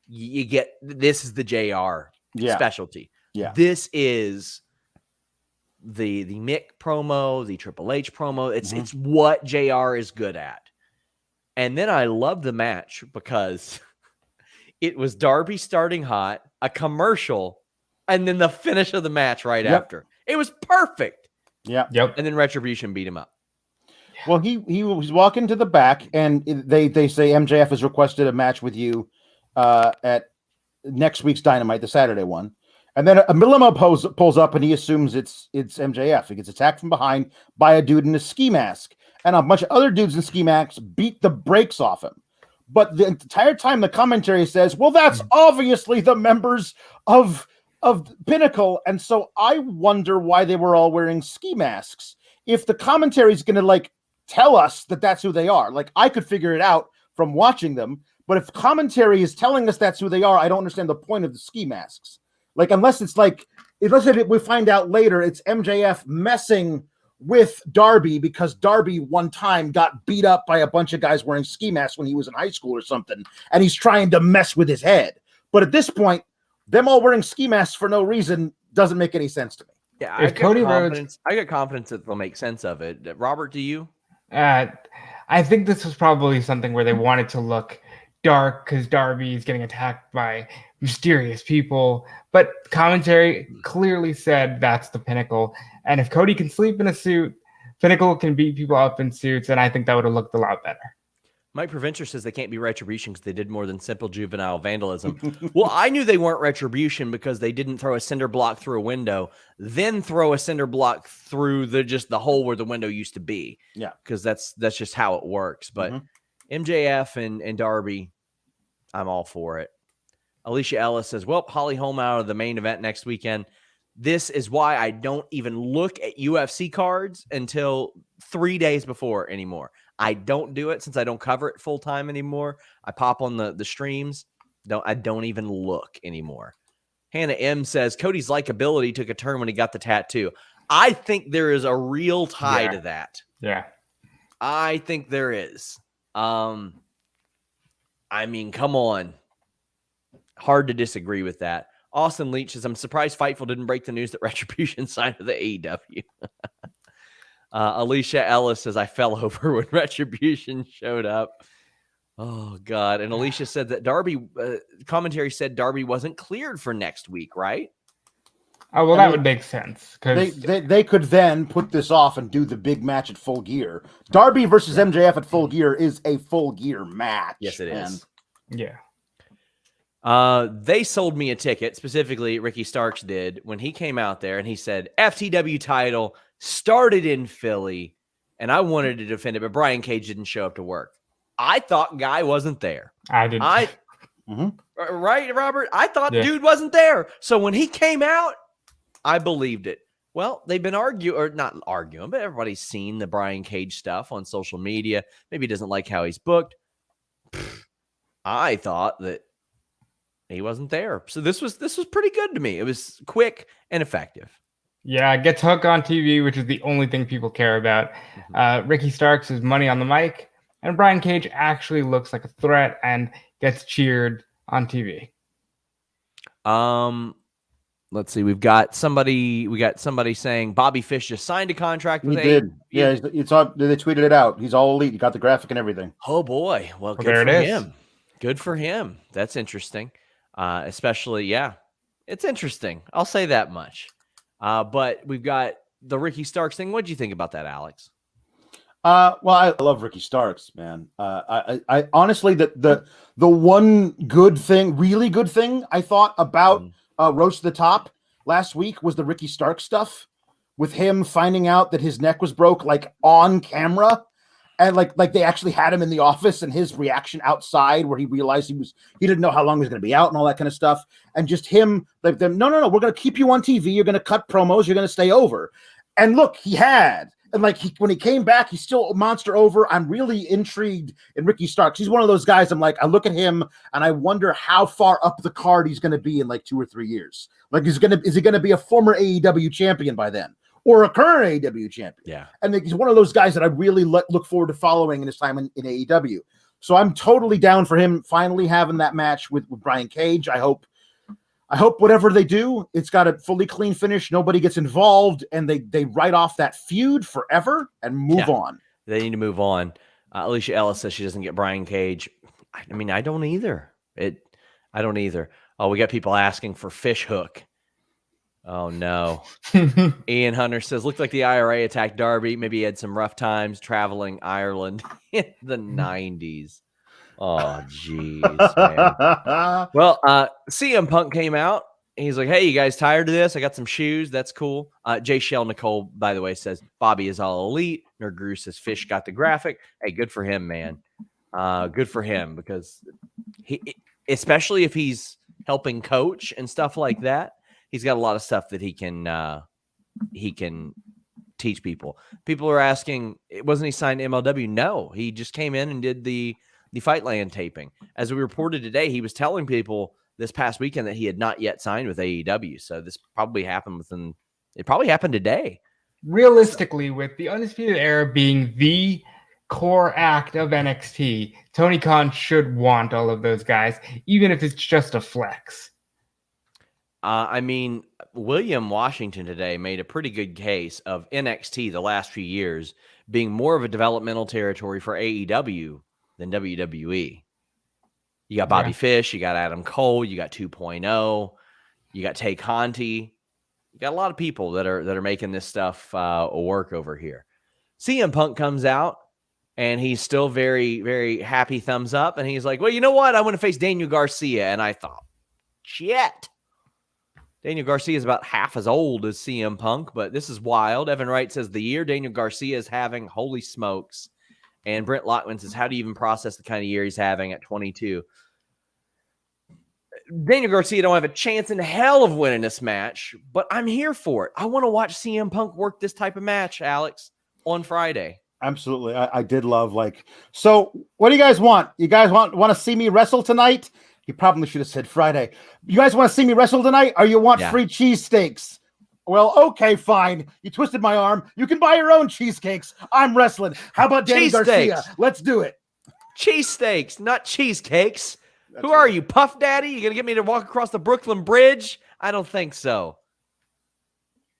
You get this is the JR specialty. Yeah. This is the Mick promo, the Triple H promo. It's what JR is good at. And then I love the match because it was Darby starting hot, a commercial, and then the finish of the match right after. It was perfect. Yeah. Yep. And then Retribution beat him up. Well, he was walking to the back, and they say MJF has requested a match with you at next week's Dynamite, the Saturday one. And then a limo pulls up, and he assumes it's MJF. He gets attacked from behind by a dude in a ski mask, and a bunch of other dudes in ski masks beat the brakes off him. But the entire time, the commentary says, "Well, that's obviously the members of Pinnacle." And so I wonder why they were all wearing ski masks. If the commentary is going to tell us that that's who they are, I could figure it out from watching them. But if commentary is telling us that's who they are, I don't understand the point of the ski masks. Unless we find out later it's MJF messing with Darby because Darby one time got beat up by a bunch of guys wearing ski masks when he was in high school or something, and he's trying to mess with his head. But at this point, them all wearing ski masks for no reason doesn't make any sense to me. Yeah, I got confidence that they'll make sense of it. Robert, do you? I think this was probably something where they wanted to look dark because Darby is getting attacked by mysterious people, but commentary clearly said that's the Pinnacle. And if Cody can sleep in a suit, Pinnacle can beat people up in suits, and I think that would have looked a lot better. Mike Provencher says they can't be Retribution because they did more than simple juvenile vandalism. Well, I knew they weren't Retribution because they didn't throw a cinder block through a window, then throw a cinder block through the hole where the window used to be. Yeah, because that's just how it works. But MJF and Darby, I'm all for it. Alicia Ellis says, well, Holly Holm out of the main event next weekend. This is why I don't even look at UFC cards until 3 days before anymore. I don't do it since I don't cover it full time anymore. I pop on the streams. I don't even look anymore. Hannah M says, Cody's likability took a turn when he got the tattoo. I think there is a real tie to that. Yeah. I think there is. I mean, come on. Hard to disagree with that. Austin Leach says, I'm surprised Fightful didn't break the news that Retribution signed to the AEW. Alicia Ellis says, I fell over when Retribution showed up. Oh, God. And Alicia said that Darby, commentary said Darby wasn't cleared for next week, right? Oh, well, that would make sense. They could then put this off and do the big match at Full Gear. Darby versus MJF at Full Gear is a Full Gear match. Yes, it is. Yeah. They sold me a ticket, specifically Ricky Starks did, when he came out there and he said, FTW title started in Philly, and I wanted to defend it, but Brian Cage didn't show up to work. I thought Guy wasn't there. I didn't. Right, Robert? I thought dude wasn't there. So when he came out, I believed it. Well, they've been not arguing, but everybody's seen the Brian Cage stuff on social media. Maybe he doesn't like how he's booked. I thought that he wasn't there. So this was pretty good to me. It was quick and effective. Yeah, gets Hook on TV, which is the only thing people care about. Ricky Starks is money on the mic. And Brian Cage actually looks like a threat and gets cheered on TV. Let's see. We got somebody saying Bobby Fish just signed a contract with did. Yeah, it's all, they tweeted it out. He's all elite. He got the graphic and everything. Oh boy. Well, good there for it is. him. Good for him. That's interesting. Especially, it's interesting. I'll say that much. But we've got the Ricky Starks thing. What do you think about that, Alex? Well, I love Ricky Starks, man. I honestly, the one really good thing I thought about Rhodes to the Top last week was the Ricky Starks stuff with him finding out that his neck was broke, like on camera, and like they actually had him in the office, and his reaction outside where he realized he didn't know how long he was going to be out and all that kind of stuff, and just him like them. No, we're going to keep you on TV. You're going to cut promos. You're going to stay over, and look, he had. And like when he came back, he's still a monster over. I'm really intrigued in Ricky Starks. He's one of those guys. I'm like, I look at him and I wonder how far up the card he's going to be in like 2 or 3 years. Like, is he going to be a former AEW champion by then, or a current AEW champion? Yeah. And he's one of those guys that I really look forward to following in his time in AEW. So I'm totally down for him finally having that match with Brian Cage. I hope whatever they do, it's got a fully clean finish. Nobody gets involved, and they write off that feud forever and move on. They need to move on. Alicia Ellis says she doesn't get Brian Cage. I mean, I don't either. I don't either. Oh, we got people asking for Fish Hook. Oh, no. Ian Hunter says, looked like the IRA attacked Darby. Maybe he had some rough times traveling Ireland in the 90s. Oh, jeez, man. Well, CM Punk came out. He's like, hey, you guys tired of this? I got some shoes. That's cool. Jay Shell Nicole, by the way, says Bobby is all elite. Nergru says Fish got the graphic. Hey, good for him, man. Good for him, because he, especially if he's helping coach and stuff like that, he's got a lot of stuff that he can teach people. People are asking, wasn't he signed to MLW? No, he just came in and did the Fightland taping. As we reported today, he was telling people this past weekend that he had not yet signed with AEW. So this probably happened today. Realistically, with the Undisputed Era being the core act of NXT, Tony Khan should want all of those guys, even if it's just a flex. I mean, William Washington today made a pretty good case of NXT the last few years being more of a developmental territory for AEW than WWE. You got Bobby Fish, you got Adam Cole, you got 2.0, you got Tay Conti. You got a lot of people that are making this stuff work over here. CM Punk comes out, and he's still very, very happy, thumbs up, and he's like, well, you know what? I want to face Daniel Garcia. And I thought, shit. Daniel Garcia is about half as old as CM Punk, but this is wild. Evan Wright says the year Daniel Garcia is having, holy smokes. And Brent Lockman says, how do you even process the kind of year he's having at 22? Daniel Garcia don't have a chance in hell of winning this match, but I'm here for it. I want to watch CM Punk work this type of match, Alex, on Friday. Absolutely. I did love, like, so what do you guys want? You guys want to see me wrestle tonight? You probably should have said Friday. You guys want to see me wrestle tonight, or you want free cheesesteaks? Well, okay, fine. You twisted my arm. You can buy your own cheesecakes. I'm wrestling. How about Danny Garcia? Let's do it. Cheesesteaks, not cheesecakes. Who are you, Puff Daddy? You going to get me to walk across the Brooklyn Bridge? I don't think so.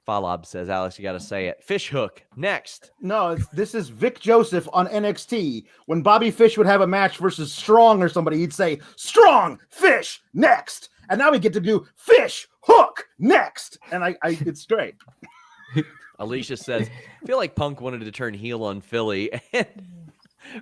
Falob says, Alex, you got to say it. Fish hook next. No, this is Vic Joseph on NXT. When Bobby Fish would have a match versus Strong or somebody, he'd say, Strong, Fish, next. And now we get to do Fish, hook, next. And I it's great. Alicia says, I feel like Punk wanted to turn heel on Philly. And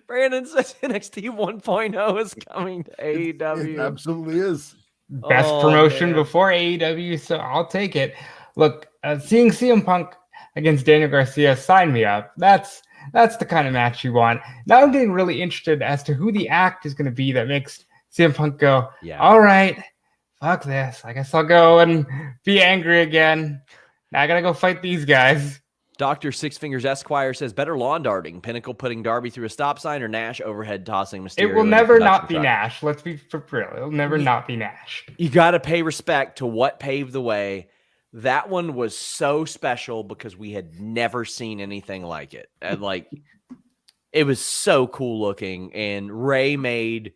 Brandon says NXT 1.0 is coming to AEW. It absolutely is. Best promotion before AEW, so I'll take it. Look, seeing CM Punk against Daniel Garcia, sign me up. That's the kind of match you want. Now I'm getting really interested as to who the act is going to be that makes CM Punk go, all right, fuck this. I guess I'll go and be angry again. Now I got to go fight these guys. Dr. Six Fingers Esquire says, better lawn darting. Pinnacle putting Darby through a stop sign or Nash overhead tossing Mysterio. It will never not be Nash. Let's be for real. It'll never not be Nash. You got to pay respect to what paved the way. That one was so special because we had never seen anything like it. And like, it was so cool looking. And Ray made,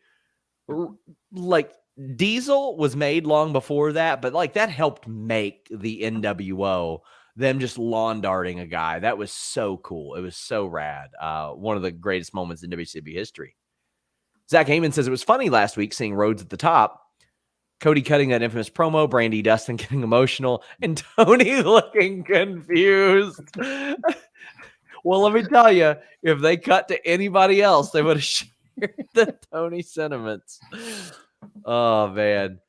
like, Diesel was made long before that, but like that helped make the NWO. Them just lawn darting a guy. That was so cool. It was so rad. One of the greatest moments in WCW history. Zach Heyman says it was funny last week seeing Rhodes at the top, Cody cutting that infamous promo, Brandy Dustin getting emotional, and Tony looking confused. Well, let me tell you, if they cut to anybody else, they would have shared the Tony sentiments. Oh, man.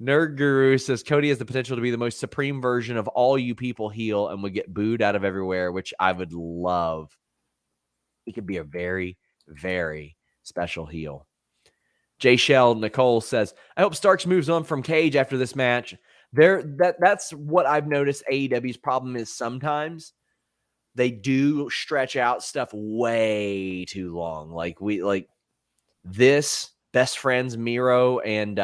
Nerd Guru says Cody has the potential to be the most supreme version of all you people heel and would get booed out of everywhere, which I would love. He could be a very, very special heel. Jay Shell Nicole says, I hope Starks moves on from Cage after this match. That's what I've noticed AEW's problem is sometimes they do stretch out stuff way too long. Like this best friends Miro and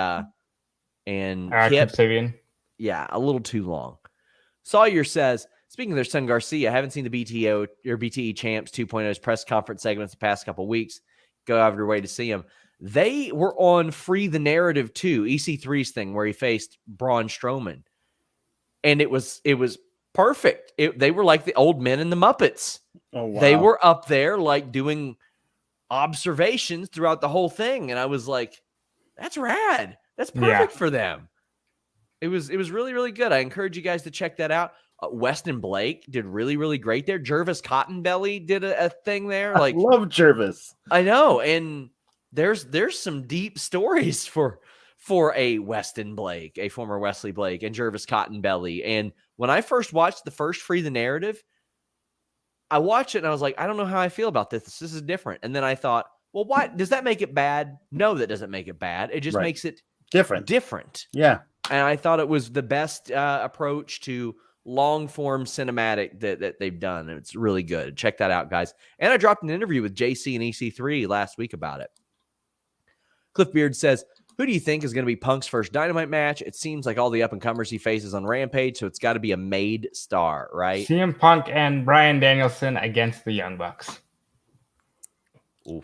Kip Sabian. Yeah, a little too long. Sawyer says, speaking of their son Garcia, I haven't seen the BTO or BTE Champs 2.0's press conference segments the past couple of weeks. Go out of your way to see them. They were on Free the Narrative 2, EC3's thing, where he faced Braun Strowman. And it was perfect. They were like the old men in the Muppets. Oh, wow. They were up there like doing observations throughout the whole thing. And I was like, that's rad. That's perfect for them. It was really, really good. I encourage you guys to check that out. Weston Blake did really, really great there. Jervis Cottonbelly did a thing there. Like, I love Jervis. I know. And there's some deep stories for a Weston Blake, a former Wesley Blake, and Jervis Cottonbelly. And when I first watched the first Free the Narrative, I watched it and I was like, I don't know how I feel about this. This is different. And then I thought, well, why does that make it bad? No, that doesn't make it bad. It just makes it different. Yeah. And I thought it was the best approach to long form cinematic that they've done. And it's really good. Check that out, guys. And I dropped an interview with JC and EC3 last week about it. Cliff Beard says, who do you think is going to be Punk's first Dynamite match? It seems like all the up-and-comers he faces on Rampage, so it's got to be a made star, right? CM Punk and Bryan Danielson against the Young Bucks. Oof.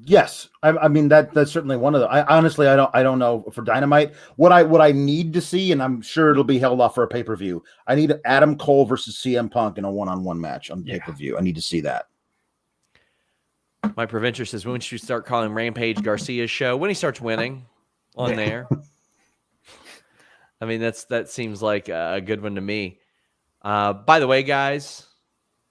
Yes, I mean that's certainly one of the. I honestly I don't know for Dynamite what I need to see, and I'm sure it'll be held off for a pay-per-view. I need Adam Cole versus CM Punk in a one-on-one match on pay-per-view. I need to see that. Mike Provencher says, when should you start calling Rampage Garcia's show? When he starts winning on there. I mean, that seems like a good one to me. By the way, guys,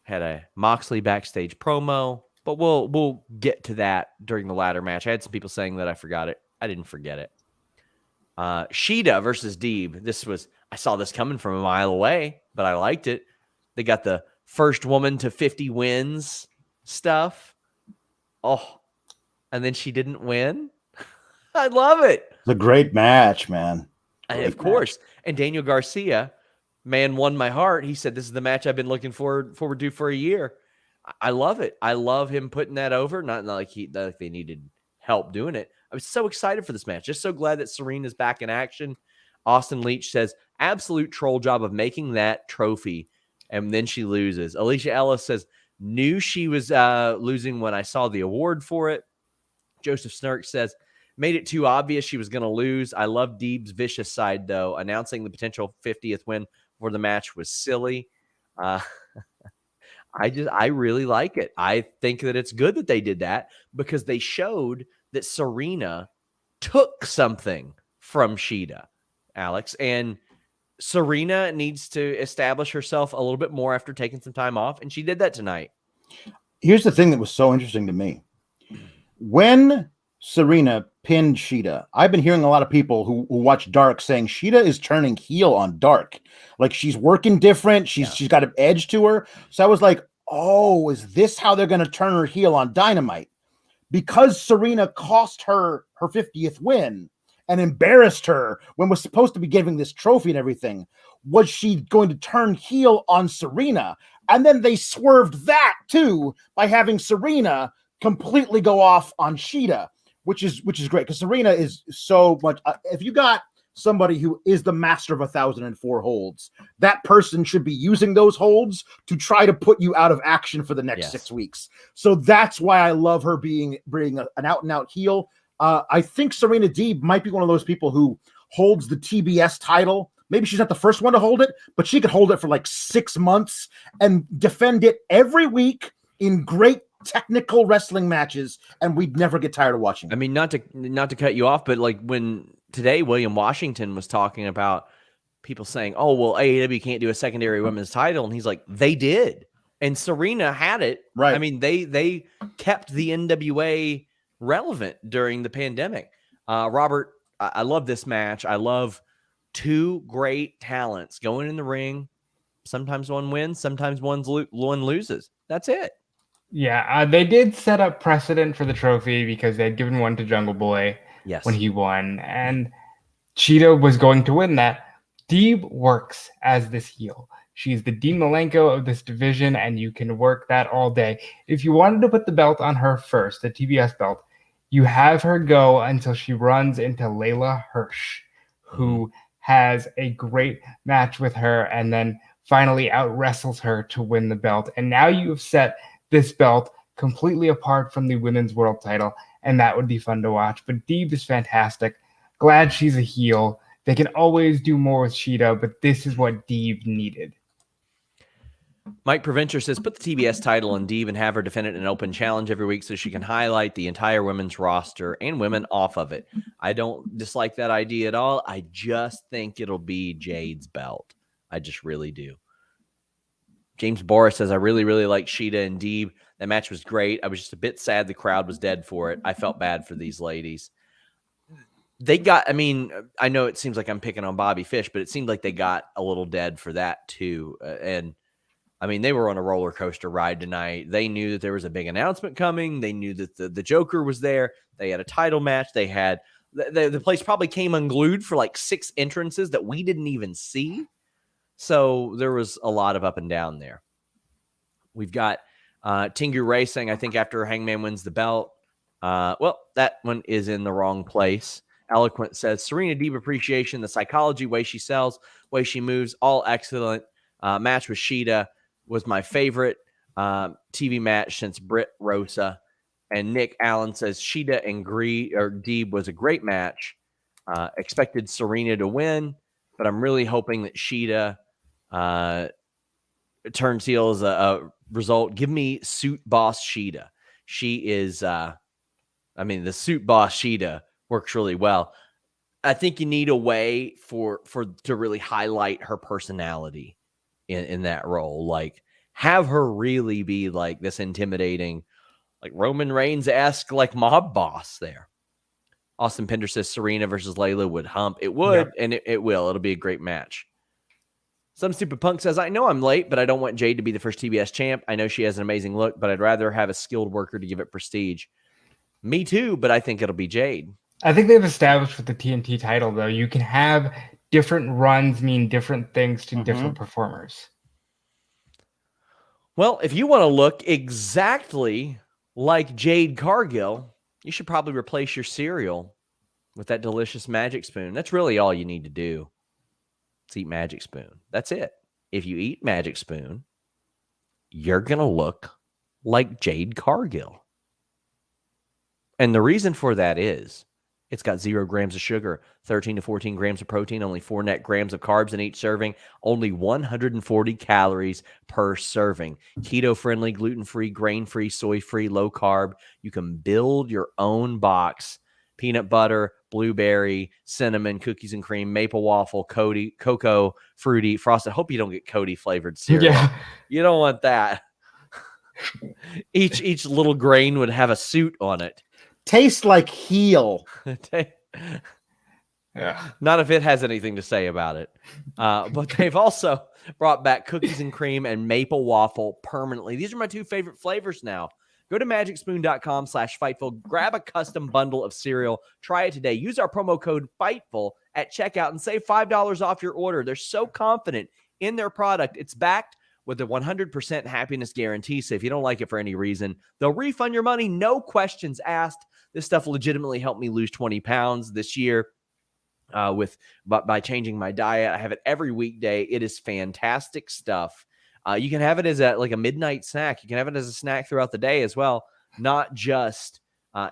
had a Moxley backstage promo, but we'll get to that during the ladder match. I had some people saying that I forgot it. I didn't forget it. Shida versus Deeb. I saw this coming from a mile away, but I liked it. They got the first woman to 50 wins stuff. Oh, and then she didn't win. I love it. It's a great match, man. Of course. And Daniel Garcia, man, won my heart. He said, this is the match I've been looking forward to for a year. I love it. I love him putting that over. Not like they needed help doing it. I was so excited for this match. Just so glad that Serena's back in action. Austin Leach says, absolute troll job of making that trophy. And then she loses. Alicia Ellis says, knew she was losing when I saw the award for it. Joseph Snark says, made it too obvious she was going to lose. I love Deeb's vicious side, though. Announcing the potential 50th win before the match was silly. I really like it. I think that it's good that they did that because they showed that Serena took something from Shida, Alex, and Serena needs to establish herself a little bit more after taking some time off, and she did that tonight. Here's the thing that was so interesting to me. When Serena pinned Shida, I've been hearing a lot of people who watch Dark saying Shida is turning heel on Dark. Like she's working different. She's got an edge to her. So I was like, oh, is this how they're going to turn her heel on Dynamite? Because Serena cost her 50th win and embarrassed her when was supposed to be giving this trophy and everything. Was she going to turn heel on Serena? And then they swerved that too by having Serena completely go off on Shida, which is great because Serena is so much. If you got somebody who is the master of 1,004 holds, that person should be using those holds to try to put you out of action for the next 6 weeks. So that's why I love her being an out and out heel. I think Serena Deeb might be one of those people who holds the TBS title. Maybe she's not the first one to hold it, but she could hold it for like 6 months and defend it every week in great technical wrestling matches, and we'd never get tired of watching it. I mean, not to cut you off, but like when today William Washington was talking about people saying, "Oh, well, AEW can't do a secondary women's title," and he's like, "They did," and Serena had it. Right. I mean, they kept the NWA relevant during the pandemic. Robert, I love this match. I love two great talents going in the ring. Sometimes one wins, sometimes one loses. That's it. Yeah, they did set up precedent for the trophy because they had given one to Jungle Boy when he won, and Shida was going to win that. Deeb works as this heel. She's the Dean Malenko of this division, and you can work that all day. If you wanted to put the belt on her first, the TBS belt, you have her go until she runs into Layla Hirsch, who has a great match with her and then finally out wrestles her to win the belt. And now you have set this belt completely apart from the women's world title, and that would be fun to watch. But Deeb is fantastic. Glad she's a heel. They can always do more with Shida, but this is what Deeb needed. Mike Provencher says, put the TBS title on Deeb and have her defend it in an open challenge every week so she can highlight the entire women's roster and women off of it. I don't dislike that idea at all. I just think it'll be Jade's belt. I just really do. James Boris says, I really, really like Shida and Deeb. That match was great. I was just a bit sad the crowd was dead for it. I felt bad for these ladies. I know it seems like I'm picking on Bobby Fish, but it seemed like they got a little dead for that too. They were on a roller coaster ride tonight. They knew that there was a big announcement coming. They knew that the Joker was there. They had a title match. They had the place probably came unglued for like 6 entrances that we didn't even see. So there was a lot of up and down there. We've got Tingu Ray saying, I think after Hangman wins the belt, that one is in the wrong place. Eloquent says, Serena Deeb appreciation, the psychology, way she sells, way she moves, all excellent. Match with Shida was my favorite TV match since Britt Rosa. And Nick Allen says, Shida and Deeb was a great match. Expected Serena to win, but I'm really hoping that Shida turns heel as a result. Give me Suit Boss Shida. She is, the Suit Boss Shida works really well. I think you need a way to really highlight her personality in that role. Like, have her really be like this intimidating, like Roman Reigns-esque, like mob boss there. Austin Pinder says Serena versus Layla would hump. It would, and it will. It'll be a great match. Some Stupid Punk says, I know I'm late, but I don't want Jade to be the first TBS champ. I know she has an amazing look, but I'd rather have a skilled worker to give it prestige. Me too, but I think it'll be Jade. I think they've established with the TNT title, though, you can have different runs mean different things to different performers. Well, if you want to look exactly like Jade Cargill, you should probably replace your cereal with that delicious Magic Spoon. That's really all you need to do. Let's eat Magic Spoon. That's it. If you eat Magic Spoon, you're going to look like Jade Cargill. And the reason for that is It's got 0 grams of sugar, 13 to 14 grams of protein, only 4 net grams of carbs in each serving, only 140 calories per serving. Keto-friendly, gluten-free, grain-free, soy-free, low-carb. You can build your own box. Peanut butter, blueberry, cinnamon, cookies and cream, maple waffle, Cody, cocoa, fruity, frosted. I hope you don't get Cody-flavored cereal. Yeah. You don't want that. Each little grain would have a suit on it. Tastes like heel. Yeah. Not if it has anything to say about it. But they've also brought back cookies and cream and maple waffle permanently. These are my 2 favorite flavors now. Go to magicspoon.com/Fightful. Grab a custom bundle of cereal. Try it today. Use our promo code Fightful at checkout and save $5 off your order. They're so confident in their product. It's backed with a 100% happiness guarantee. So if you don't like it for any reason, they'll refund your money. No questions asked. This stuff legitimately helped me lose 20 pounds this year by changing my diet. I have it every weekday. It is fantastic stuff. You can have it as a midnight snack. You can have it as a snack throughout the day as well, not just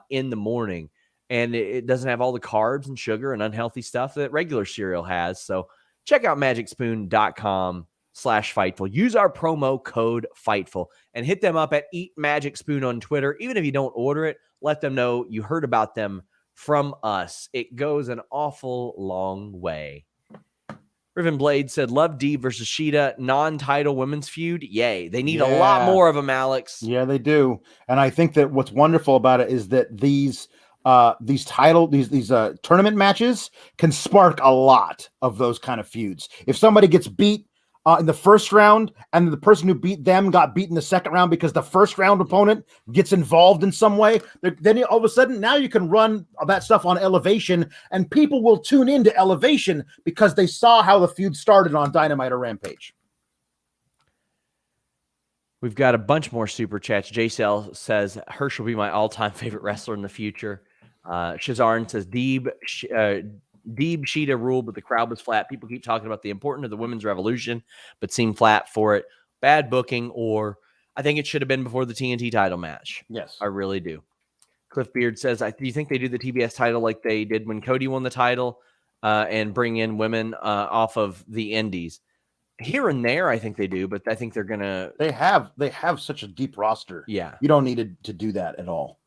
in the morning. And it doesn't have all the carbs and sugar and unhealthy stuff that regular cereal has. So check out magicspoon.com/Fightful. Use our promo code Fightful and hit them up at Eat Magic Spoon on Twitter. Even if you don't order it, let them know you heard about them from us. It goes an awful long way. Riven Blade said, love Deeb versus Shida, non-title women's feud. Yay. They need a lot more of them, Alex. Yeah, they do. And I think that what's wonderful about it is that these tournament matches can spark a lot of those kind of feuds. If somebody gets beat in the first round and the person who beat them got beat in the second round because the first round opponent gets involved in some way, then all of a sudden now you can run that stuff on Elevation and people will tune into Elevation because they saw how the feud started on Dynamite or Rampage. We've got a bunch more super chats. JCL says, Hirsch will be my all-time favorite wrestler in the future. Shazarin says, Deeb, Shida ruled, but the crowd was flat. People keep talking about the importance of the women's revolution, but seem flat for it. Bad booking, or I think it should have been before the TNT title match. Yes. I really do. Cliff Beard says, do you think they do the TBS title like they did when Cody won the title and bring in women off of the indies? Here and there, I think they do, but I think they're going to... They have such a deep roster. Yeah. You don't need to do that at all.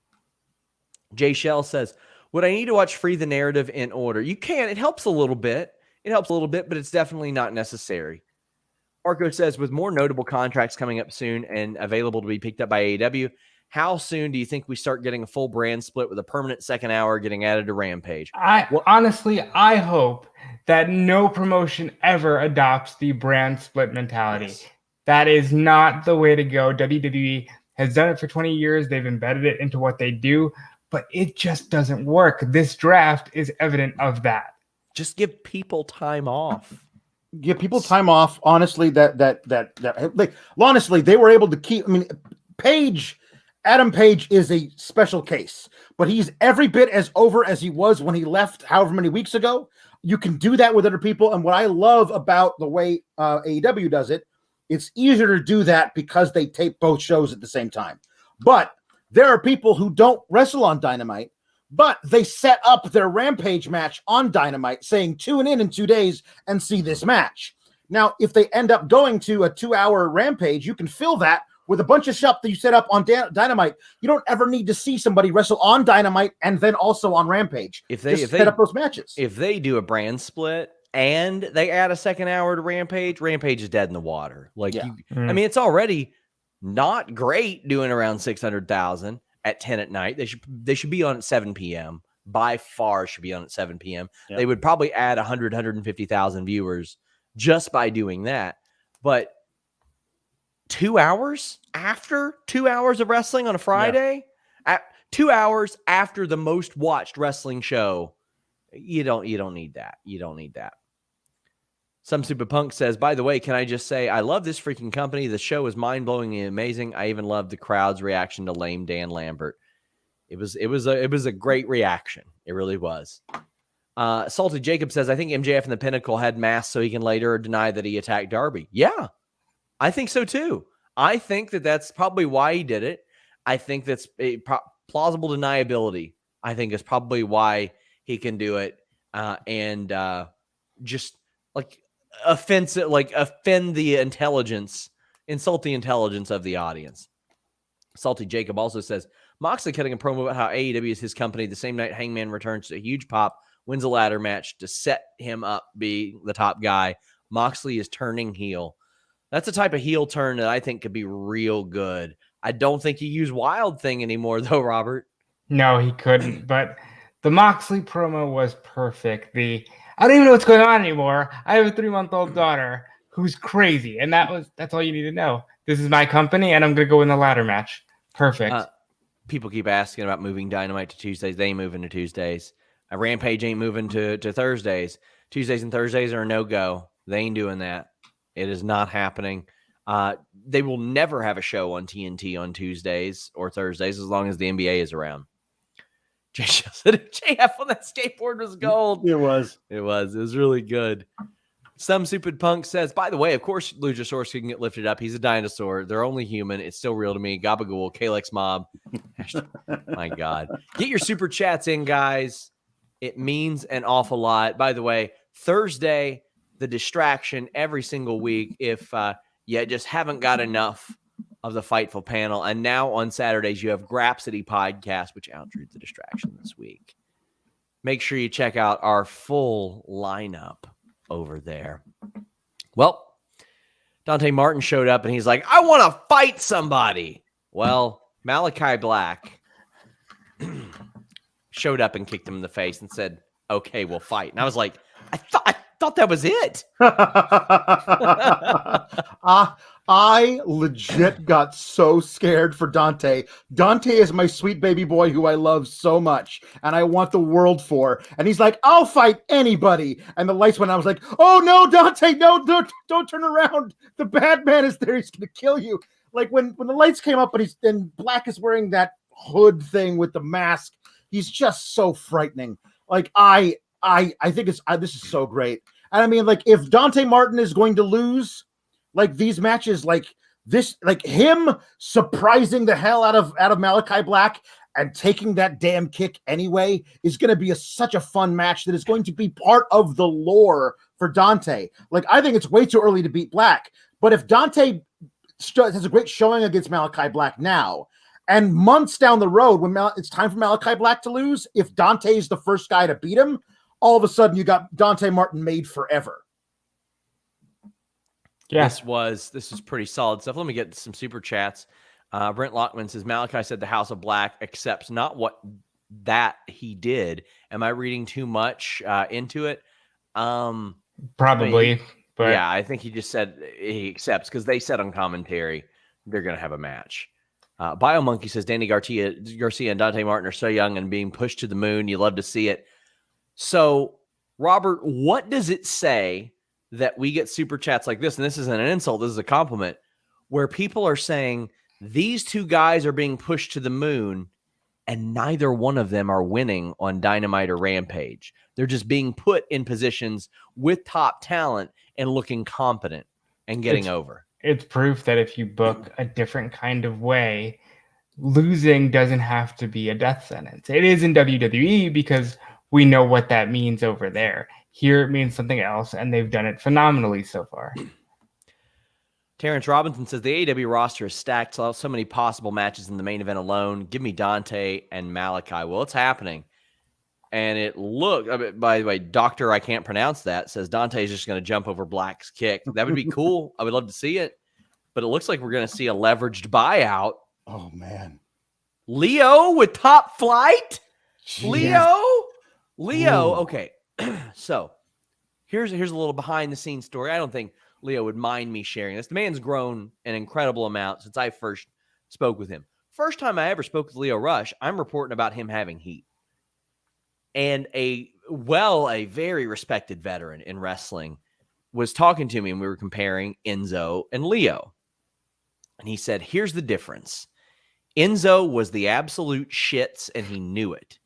Jay Shell says, would I need to watch Free the Narrative in order? You can. It helps a little bit. But it's definitely not necessary. Marco says, with more notable contracts coming up soon and available to be picked up by AEW, how soon do you think we start getting a full brand split with a permanent second hour getting added to Rampage? Honestly, I hope that no promotion ever adopts the brand split mentality. Yes. That is not the way to go. WWE has done it for 20 years. They've embedded it into what they do, but it just doesn't work. This draft is evident of that. Just give people time off. Give people time off. Honestly, honestly, they were able to keep. I mean, Adam Page is a special case, but he's every bit as over as he was when he left however many weeks ago. You can do that with other people. And what I love about the way AEW does it, it's easier to do that because they tape both shows at the same time. But there are people who don't wrestle on Dynamite, but they set up their Rampage match on Dynamite saying, tune in 2 days and see this match. Now, if they end up going to a 2-hour Rampage, you can fill that with a bunch of stuff that you set up on Dynamite. You don't ever need to see somebody wrestle on Dynamite and then also on Rampage. If they set up those matches. If they do a brand split and they add a second hour to Rampage, Rampage is dead in the water. I mean, it's already not great doing around 600,000 at 10 at night. They should be on at 7 p.m. By far should be on at 7 p.m. Yeah. They would probably add 150,000 viewers just by doing that. But 2 hours after 2 hours of wrestling on a Friday, at 2 hours after the most watched wrestling show, you don't need that. You don't need that. Some Super Punk says, by the way, can I just say, I love this freaking company. The show is mind-blowingly amazing. I even love the crowd's reaction to lame Dan Lambert. It was a great reaction. It really was. Salty Jacob says, I think MJF and the Pinnacle had masks so he can later deny that he attacked Darby. Yeah, I think so too. I think that's probably why he did it. I think that's plausible deniability. I think is probably why he can do it. And just like offend the intelligence, insult the intelligence of the audience. Salty Jacob also says, Moxley cutting a promo about how AEW is his company the same night Hangman returns to a huge pop, wins a ladder match to set him up being the top guy. Moxley is turning heel. That's a type of heel turn that I think could be real good. I don't think you use Wild Thing anymore, though, Robert. No, he couldn't. But the Moxley promo was perfect. I don't even know what's going on anymore. I have a 3-month-old daughter who's crazy, and that's all you need to know. This is my company, and I'm going to go in the ladder match. Perfect. People keep asking about moving Dynamite to Tuesdays. They ain't moving to Tuesdays. Rampage ain't moving to Thursdays. Tuesdays and Thursdays are a no-go. They ain't doing that. It is not happening. They will never have a show on TNT on Tuesdays or Thursdays as long as the NBA is around. JF on that skateboard was gold. It was. It was really good. Some Stupid Punk says, by the way, of course, Luchasaurus can get lifted up. He's a dinosaur. They're only human. It's still real to me. Gabagool, Kalex Mob. My God. Get your super chats in, guys. It means an awful lot. By the way, Thursday, the distraction every single week if you just haven't got enough of the Fightful panel. And now on Saturdays, you have Grapsity Podcast, which outdrew the distraction this week. Make sure you check out our full lineup over there. Well, Dante Martin showed up and he's like, I want to fight somebody. Well, Malakai Black showed up and kicked him in the face and said, okay, we'll fight. And I was like, I thought that was it. I legit got so scared for Dante. Dante is my sweet baby boy who I love so much and I want the world for. And he's like, I'll fight anybody. And the lights went out. I was like, oh no, Dante, no, don't turn around. The bad man is there. He's going to kill you. Like when the lights came up and Black is wearing that hood thing with the mask. He's just so frightening. Like I think this is so great. And I mean, like if Dante Martin is going to lose, like these matches, like this, like him surprising the hell out of Malakai Black and taking that damn kick anyway is going to be such a fun match that is going to be part of the lore for Dante. Like I think it's way too early to beat Black, but if Dante has a great showing against Malakai Black now, and months down the road when it's time for Malakai Black to lose, if Dante is the first guy to beat him, all of a sudden you got Dante Martin made forever. Yeah. This is pretty solid stuff. Let me get some super chats. Brent Lockman says, Malakai said the House of Black accepts not what that he did. Am I reading too much into it? Probably. But yeah, I think he just said he accepts because they said on commentary they're going to have a match. Biomonkey says Danny Garcia and Dante Martin are so young and being pushed to the moon. You love to see it. So, Robert, what does it say that we get super chats like this? And this isn't an insult. This is a compliment where people are saying these two guys are being pushed to the moon and neither one of them are winning on Dynamite or Rampage. They're just being put in positions with top talent and looking competent and getting over. It's proof that if you book a different kind of way, losing doesn't have to be a death sentence. It is in WWE because we know what that means over there. Here it means something else, and they've done it phenomenally so far. Terrence Robinson says the AEW roster is stacked, so many possible matches in the main event alone. Give me Dante and Malakai. Well, it's happening. And it looked, by the way, Doctor, I can't pronounce that, says Dante is just going to jump over Black's kick. That would be cool. I would love to see it. But it looks like we're going to see a leveraged buyout. Oh, man. Leo with Top Flight? Jeez. Leo. Okay. So here's a little behind the scenes story. I don't think Leo would mind me sharing this. The man's grown an incredible amount since I first spoke with him. First time I ever spoke with Leo Rush, I'm reporting about him having heat. And a very respected veteran in wrestling was talking to me and we were comparing Enzo and Leo. And he said, here's the difference. Enzo was the absolute shits and he knew it.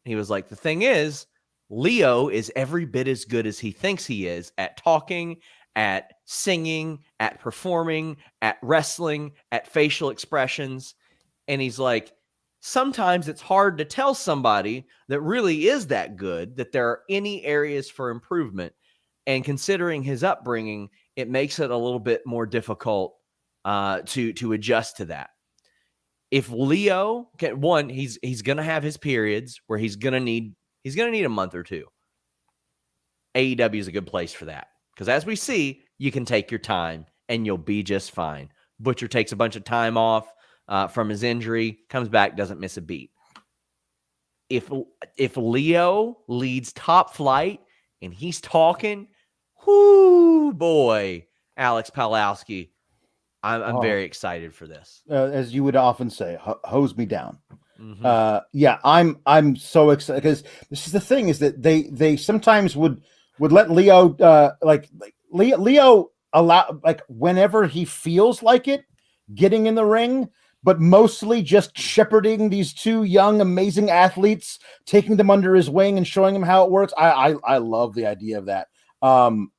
He was like, the thing is, Leo is every bit as good as he thinks he is at talking, at singing, at performing, at wrestling, at facial expressions. And he's like, sometimes it's hard to tell somebody that really is that good that there are any areas for improvement. And considering his upbringing, it makes it a little bit more difficult to adjust to that. If Leo can, one, he's going to have his periods where he's going to need a month or two. AEW is a good place for that because, as we see, you can take your time and you'll be just fine. Butcher takes a bunch of time off from his injury, comes back, doesn't miss a beat. If Leo leads Top Flight and he's talking, whoo boy, Alex Pawlowski, I'm very excited for this. As you would often say, hose me down. Mm-hmm. I'm so excited because this is the thing is that they sometimes would let Leo Leo allow, like, whenever he feels like it, getting in the ring, but mostly just shepherding these two young, amazing athletes, taking them under his wing and showing them how it works. I love the idea of that. And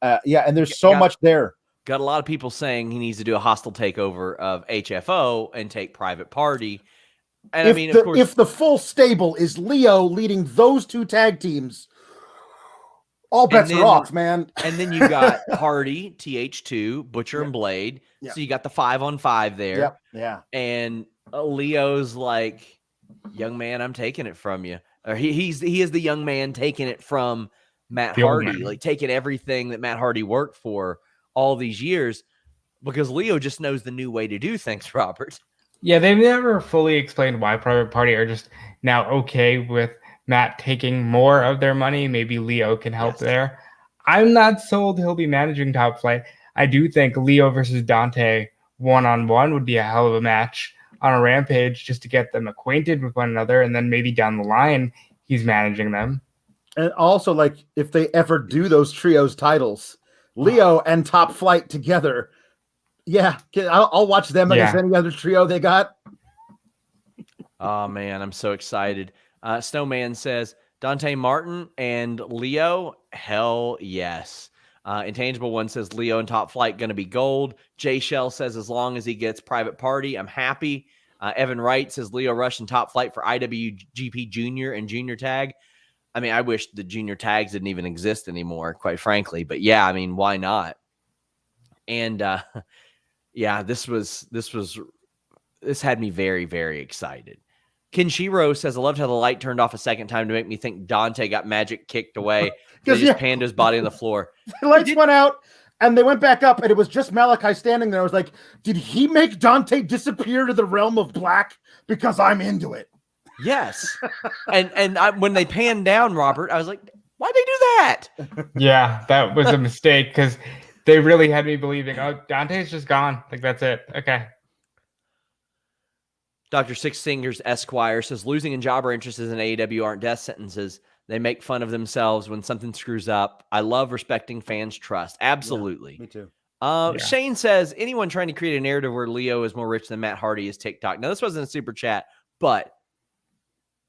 there's so much there. Got a lot of people saying he needs to do a hostile takeover of HFO and take Private Party. And of course, if the full stable is Leo leading those two tag teams, all bets are off, man. And then you got Hardy, TH2, Butcher, and Blade. Yeah. So you got the 5-on-5 there. Yep. Yeah. And Leo's like, young man, I'm taking it from you. Or he is the young man taking it from Matt Hardy, like taking everything that Matt Hardy worked for all these years, because Leo just knows the new way to do things, Robert. Yeah, they've never fully explained why Private Party are just now okay with Matt taking more of their money. Maybe Leo can help there. I'm not sold he'll be managing Top Flight. I do think Leo versus Dante one-on-one would be a hell of a match on a Rampage just to get them acquainted with one another, and then maybe down the line he's managing them. And also, like, if they ever do those trios titles, Leo and Top Flight together, I'll watch them against any other trio they got. Oh, man, I'm so excited. Snowman says, Dante Martin and Leo, hell yes. Intangible One says, Leo and Top Flight going to be gold. Jay Shell says, as long as he gets Private Party, I'm happy. Evan Wright says, Leo Rush and Top Flight for IWGP Junior and Junior Tag. I mean, I wish the junior tags didn't even exist anymore, quite frankly. But yeah, I mean, why not? And this had me very, very excited. Kenshiro says, I loved how the light turned off a second time to make me think Dante got magic kicked away. They just panned his body on the floor. The lights went out and they went back up, and it was just Malakai standing there. I was like, did he make Dante disappear to the realm of black? Because I'm into it. Yes. And when they panned down, Robert, I was like, why'd they do that? Yeah, that was a mistake because they really had me believing, oh, Dante's just gone. Like, that's it. Okay. Dr. Six Fingers Esquire says, losing and jobber interests in AEW aren't death sentences. They make fun of themselves when something screws up. I love respecting fans' trust. Absolutely. Yeah, me too. Shane says, anyone trying to create a narrative where Leo is more rich than Matt Hardy is TikTok. Now, this wasn't a super chat, but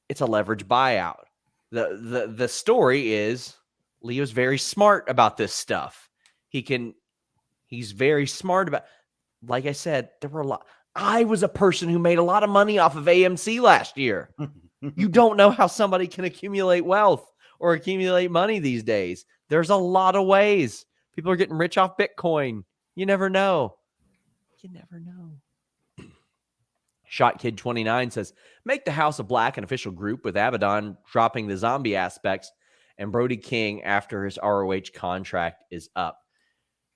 it's a leverage buyout. The story is Leo's very smart about this stuff. He's very smart about, like I said, there were a lot. I was a person who made a lot of money off of AMC last year. You don't know how somebody can accumulate wealth or accumulate money these days. There's a lot of ways. People are getting rich off Bitcoin. You never know. You never know. Shot Kid 29 says, make the House of Black an official group with Abaddon dropping the zombie aspects and Brody King after his ROH contract is up.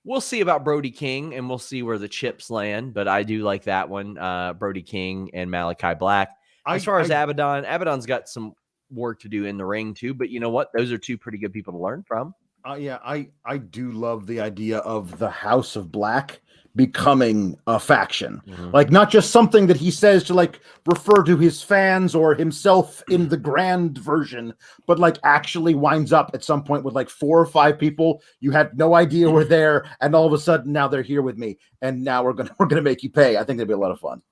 We'll see about Brody King, and we'll see where the chips land, but I do like that one, Brody King and Malakai Black. As far as Abaddon's got some work to do in the ring too, but you know what? Those are two pretty good people to learn from. I do love the idea of the House of Black becoming a faction. Mm-hmm. Like, not just something that he says to, like, refer to his fans or himself in the grand version, but like actually winds up at some point with like 4 or 5 people you had no idea were there, and all of a sudden now they're here with me, and now we're gonna make you pay. I think that'd be a lot of fun.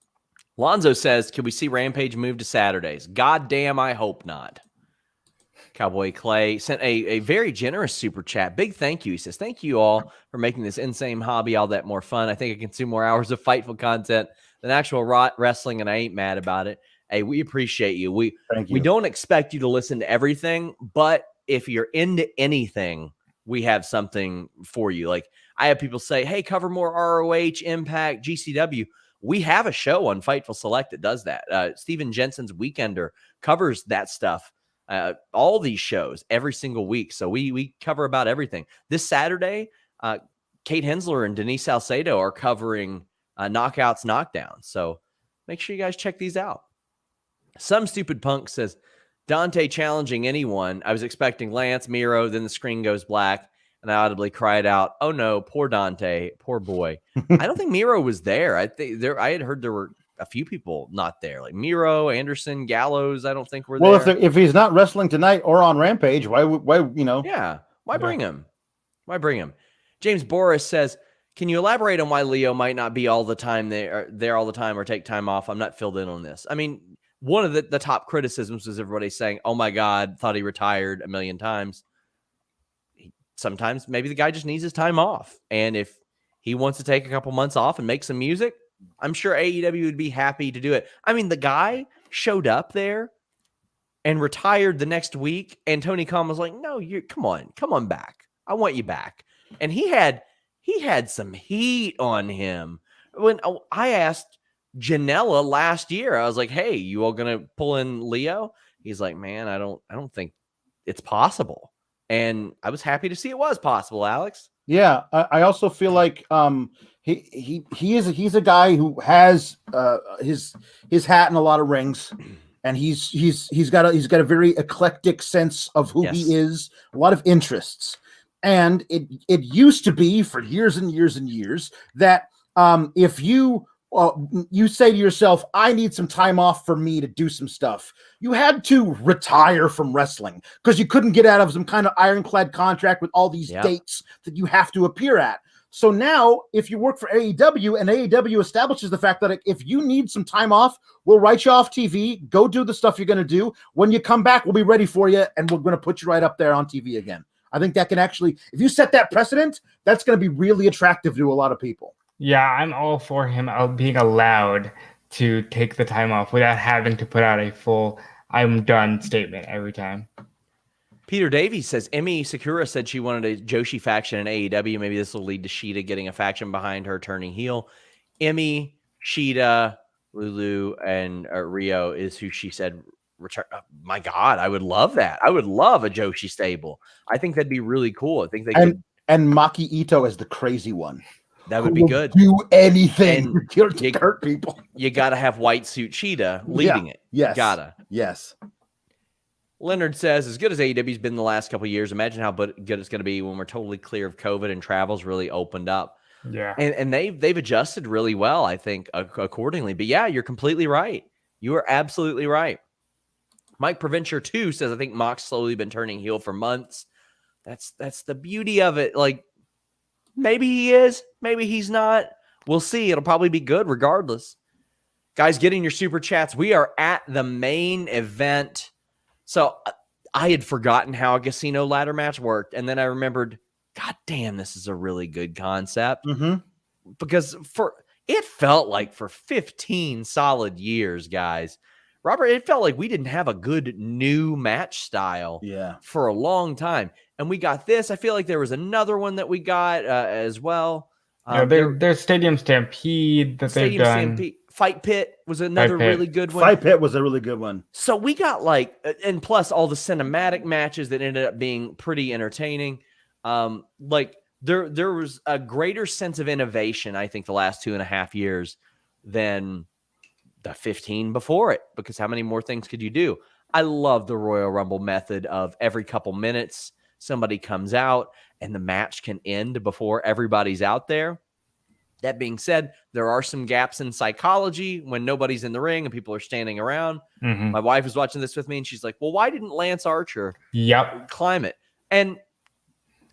Lonzo says, can we see Rampage move to Saturdays? God damn, I hope not. Cowboy Clay sent a very generous super chat. Big thank you. He says, thank you all for making this insane hobby all that more fun. I think I consume more hours of Fightful content than actual wrestling, and I ain't mad about it. Hey, we appreciate you. Thank you. We don't expect you to listen to everything, but if you're into anything, we have something for you. Like I have people say, hey, cover more ROH, Impact, GCW. We have a show on Fightful Select that does that. Steven Jensen's Weekender covers that stuff. All these shows every single week. So we cover about everything. This Saturday, Kate Hensler and Denise Salcedo are covering Knockouts, Knockdowns. So make sure you guys check these out. Some stupid punk says, Dante challenging anyone. I was expecting Lance, Miro, then the screen goes black, and I audibly cried out, oh no, poor Dante, poor boy. I don't think Miro was there. I had heard there were a few people not there, like Miro, Anderson, Gallows. I don't think were there. Well, if he's not wrestling tonight or on Rampage, why Yeah, why bring him? Why bring him? James Boris says, can you elaborate on why Leo might not be all the time there all the time or take time off? I'm not filled in on this. I mean, one of the top criticisms was everybody saying, oh my God, thought he retired a million times. Sometimes maybe the guy just needs his time off. And if he wants to take a couple months off and make some music, I'm sure AEW would be happy to do it. I mean, the guy showed up there and retired the next week. And Tony Khan was like, no, come on back. I want you back. And he had some heat on him. When I asked Janela last year, I was like, hey, you all gonna pull in Leo? He's like, man, I don't think it's possible. And I was happy to see it was possible, Alex. Yeah, I also feel like he's a guy who has his hat in a lot of rings, and he's got a very eclectic sense of who he is, a lot of interests. And it used to be for years and years and years that if you say to yourself, I need some time off for me to do some stuff, you had to retire from wrestling because you couldn't get out of some kind of ironclad contract with all these dates that you have to appear at. So now if you work for AEW and AEW establishes the fact that if you need some time off, we'll write you off TV, go do the stuff you're going to do. When you come back, we'll be ready for you, and we're going to put you right up there on TV again. I think that can actually, if you set that precedent, that's going to be really attractive to a lot of people. Yeah, I'm all for him being allowed to take the time off without having to put out a full I'm done statement every time. Peter Davies says, Emi Sakura said she wanted a Joshi faction in AEW. Maybe this will lead to Shida getting a faction behind her turning heel. Emi, Shida, Lulu, and Rio is who she said return. Oh, my God, I would love that. I would love a Joshi stable. I think that'd be really cool. I think they could. And Maki Ito as the crazy one. That would be good. Do anything to hurt people. You got to have White Suit Cheetah leading it. Yes. Gotta. Yes. Leonard says, as good as AEW's been the last couple of years, imagine how good it's going to be when we're totally clear of COVID and travel's really opened up. Yeah. And they've adjusted really well, I think, accordingly. But yeah, you're completely right. You are absolutely right. Mike Provencher 2 says, I think Mox's slowly been turning heel for months. That's the beauty of it. Like, maybe he is, maybe he's not. We'll see. It'll probably be good regardless. Guys, getting your super chats. We are at the main event. So I had forgotten how a casino ladder match worked. And then I remembered, God damn, this is a really good concept. Mm-hmm. Because it felt like for 15 solid years, guys, Robert, it felt like we didn't have a good new match style for a long time. And we got this. I feel like there was another one that we got as well. There's Stadium Stampede that they've done. Stampede. Fight Pit was another really good one. Fight Pit was a really good one. So we got and plus all the cinematic matches that ended up being pretty entertaining. There was a greater sense of innovation, I think, the last 2.5 years than the 15 before it, because how many more things could you do? I love the Royal Rumble method of every couple minutes somebody comes out and the match can end before everybody's out there. That being said, there are some gaps in psychology when nobody's in the ring and people are standing around. Mm-hmm. My wife was watching this with me and she's like, well, why didn't Lance Archer climb it? And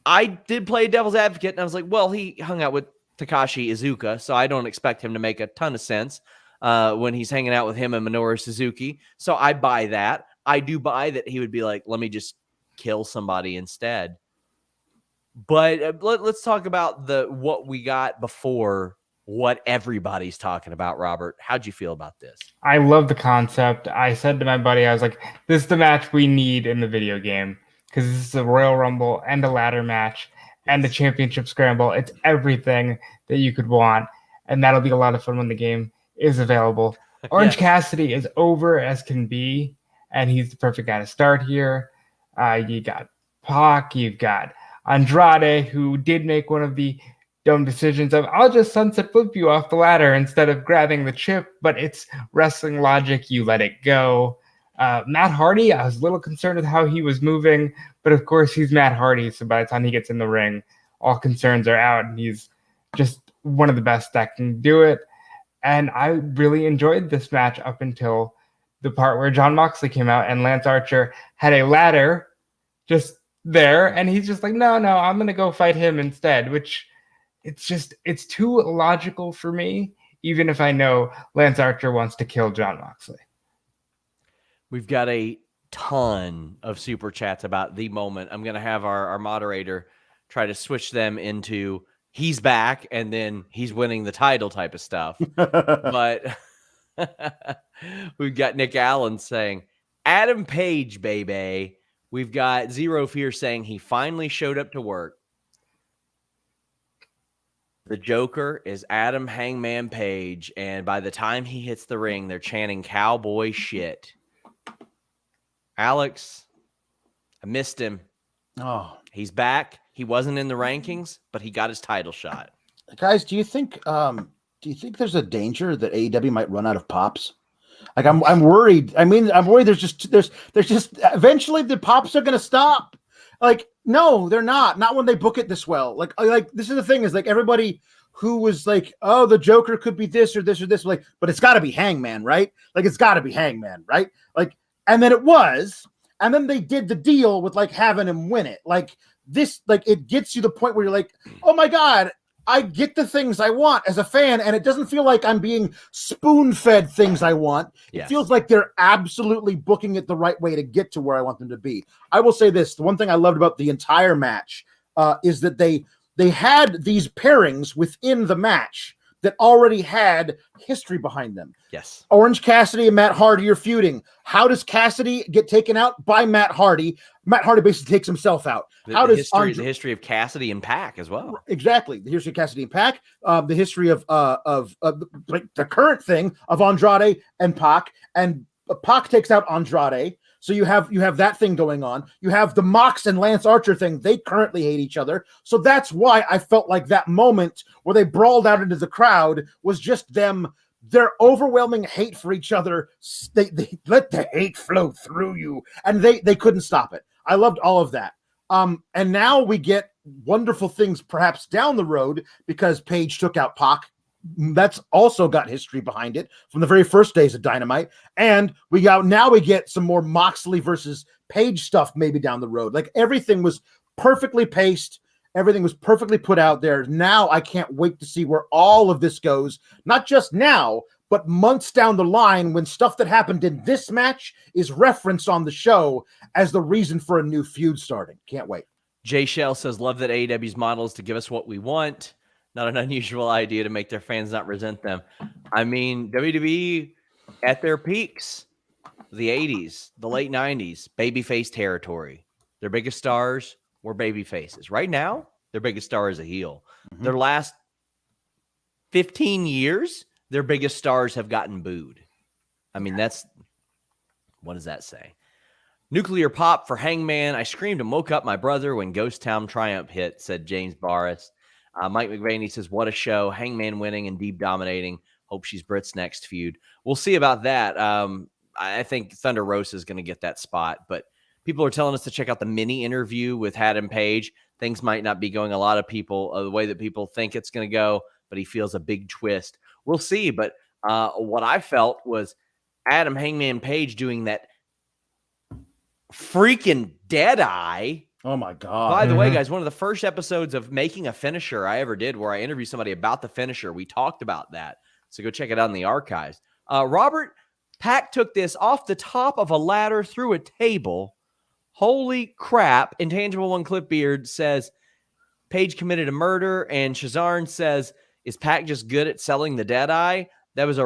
I did play devil's advocate and I was like, well, he hung out with Takashi Iizuka, so I don't expect him to make a ton of sense when he's hanging out with him and Minoru Suzuki. So I buy that. I do buy that he would be like, let me just kill somebody instead. But let's talk about what we got before what everybody's talking about, Robert. How'd you feel about this? I love the concept. I said to my buddy, I was like, this is the match we need in the video game because this is a Royal Rumble and a ladder match and a championship scramble. It's everything that you could want, and that'll be a lot of fun when the game is available. Orange Cassidy is over as can be, and he's the perfect guy to start here. You got Pac, you've got Andrade, who did make one of the dumb decisions of I'll just sunset flip you off the ladder instead of grabbing the chip, but it's wrestling logic. You let it go. Matt Hardy, I was a little concerned with how he was moving, but of course he's Matt Hardy, so by the time he gets in the ring, all concerns are out, and he's just one of the best that can do it. And I really enjoyed this match up until the part where Jon Moxley came out and Lance Archer had a ladder just there, and he's just like, no, I'm going to go fight him instead, which it's too logical for me, even if I know Lance Archer wants to kill Jon Moxley. We've got a ton of super chats about the moment. I'm going to have our moderator try to switch them into he's back and then he's winning the title type of stuff. But we've got Nick Allen saying, Adam Page, baby. We've got Zero Fear saying he finally showed up to work. The Joker is Adam Hangman Page, and by the time he hits the ring, they're chanting cowboy shit. Alex, I missed him. Oh, he's back. He wasn't in the rankings, but he got his title shot. Guys, do you think there's a danger that AEW might run out of pops? Like I'm worried. I'm worried there's just eventually the pops are going to stop. Like, no, they're not. Not when they book it this well. Like this is the thing is like everybody who was like, oh, the Joker could be this or this or this, like, but it's got to be Hangman, right? Like, it's got to be Hangman, right? Like, and then it was, and then they did the deal with like having him win it. Like this, like it gets you the point where you're like, oh my God, I get the things I want as a fan, and it doesn't feel like I'm being spoon-fed things I want. It feels like they're absolutely booking it the right way to get to where I want them to be. I will say this. The one thing I loved about the entire match is that they had these pairings within the match that already had history behind them. Yes. Orange Cassidy and Matt Hardy are feuding. How does Cassidy get taken out? By Matt Hardy. Matt Hardy basically takes himself out. The history of Cassidy and Pac as well. Exactly. The history of Cassidy and Pac. The history of like the current thing of Andrade and Pac. And Pac takes out Andrade. So you have that thing going on. You have the Mox and Lance Archer thing. They currently hate each other. So that's why I felt like that moment where they brawled out into the crowd was just them, their overwhelming hate for each other. They let the hate flow through you, and they couldn't stop it. I loved all of that. And now we get wonderful things perhaps down the road because Page took out Pac. That's also got history behind it from the very first days of Dynamite. And we get some more Moxley versus Page stuff maybe down the road. Like everything was perfectly paced. Everything was perfectly put out there. Now I can't wait to see where all of this goes. Not just now, but months down the line when stuff that happened in this match is referenced on the show as the reason for a new feud starting. Can't wait. Jay Shell says, love that AEW's model is to give us what we want. Not an unusual idea to make their fans not resent them. I mean, WWE at their peaks, the 80s, the late 90s, babyface territory. Their biggest stars were babyfaces. Right now, their biggest star is a heel. Mm-hmm. Their last 15 years, their biggest stars have gotten booed. I mean, what does that say? Nuclear pop for Hangman. I screamed and woke up my brother when Ghost Town Triumph hit, said James Barris. Mike McVaney says, what a show. Hangman winning and Deeb dominating. Hope she's Britt's next feud. We'll see about that. I think Thunder Rosa is going to get that spot, but people are telling us to check out the mini interview with Adam Page. Things might not be going a lot of people the way that people think it's going to go, but he feels a big twist. We'll see. But what I felt was Adam Hangman Page doing that freaking dead eye. Oh my God. By the way, guys, one of the first episodes of Making a Finisher I ever did where I interviewed somebody about the finisher. We talked about that. So go check it out in the archives. Robert, Pac took this off the top of a ladder through a table. Holy crap. Intangible One Clipbeard says Page committed a murder. And Shazarn says Is Pac just good at selling the dead eye? There was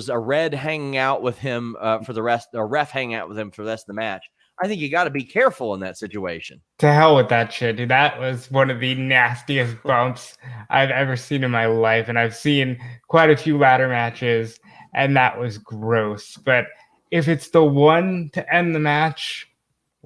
a red hanging out with him for the rest, a ref hanging out with him for the rest of the match. I think you got to be careful in that situation. To hell with that shit, dude. That was one of the nastiest bumps I've ever seen in my life. And I've seen quite a few ladder matches, and that was gross. But if it's the one to end the match,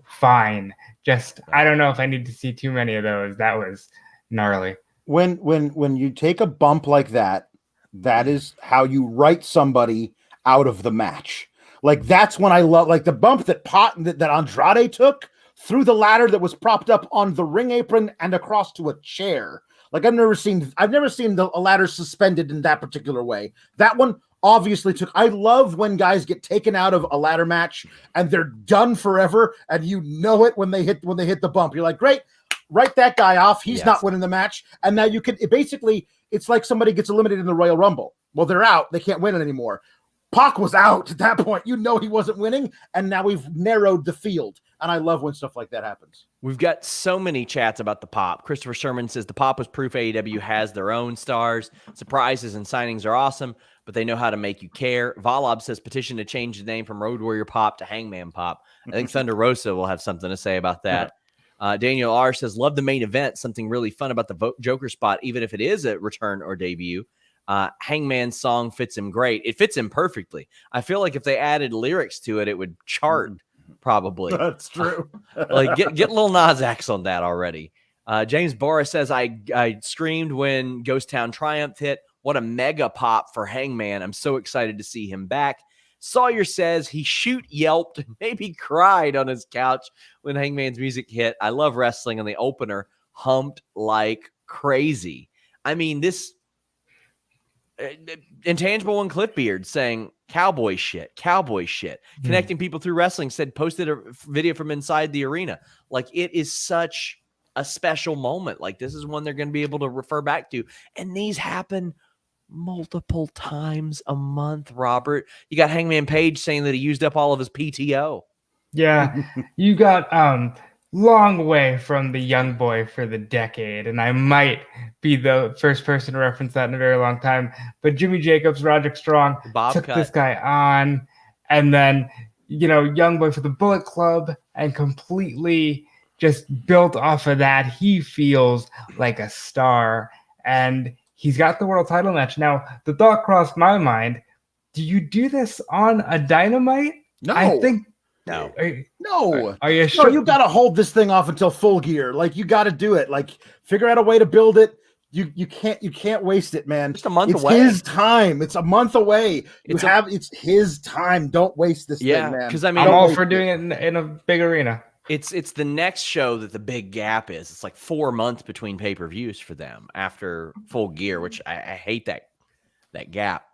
fine. Just, I don't know if I need to see too many of those. That was gnarly. When you take a bump like that, that is how you write somebody out of the match. Like, that's when I love, like, the bump that that Andrade took through the ladder that was propped up on the ring apron and across to a chair. Like, I've never seen a ladder suspended in that particular way. That one obviously took. I love when guys get taken out of a ladder match and they're done forever, and you know it when they hit the bump. You're like, great, write that guy off. He's not winning the match, and now you can. It's like somebody gets eliminated in the Royal Rumble. Well, they're out. They can't win it anymore. Pac was out at that point. You know he wasn't winning, and now we've narrowed the field. And I love when stuff like that happens. We've got so many chats about the pop. Christopher Sherman says the pop was proof AEW has their own stars. Surprises and signings are awesome, but they know how to make you care. Volob says petition to change the name from Road Warrior Pop to Hangman Pop. I think Thunder Rosa will have something to say about that. Daniel R says, love the main event. Something really fun about the Joker spot, even if it is a return or debut. Hangman's song fits him great. It fits him perfectly. I feel like if they added lyrics to it, it would chart probably. That's true. Like get Lil Nas X on that already. James Boris says, I screamed when Ghost Town Triumph hit. What a mega pop for Hangman. I'm so excited to see him back. Sawyer says he yelped, maybe cried on his couch when Hangman's music hit. I love wrestling, and the opener humped like crazy. I mean, this Intangible and Cliffbeard saying cowboy shit. Connecting people through wrestling posted a video from inside the arena. Like, it is such a special moment. Like, this is one they're going to be able to refer back to. And these happen multiple times a month, Robert. You got Hangman Page saying that he used up all of his PTO. Yeah, you got long way from the young boy for the decade, and I might be the first person to reference that in a very long time. But Jimmy Jacobs, Roderick Strong took this guy on, and then, young boy for the Bullet Club, and completely just built off of that. He feels like a star, and he's got the world title match. Now, the thought crossed my mind, do you do this on a Dynamite? No. I think no. Are you sure? No, you got to hold this thing off until Full Gear. Like, you got to do it. Like, figure out a way to build it. You can't waste it, man. Just a month away. It's his time. It's a month away. It's his time. Don't waste this thing, man. Because I mean, I'm all for doing it in a big arena. It's the next show that the big gap is. It's like 4 months between pay-per-views for them after Full Gear, which I hate that gap.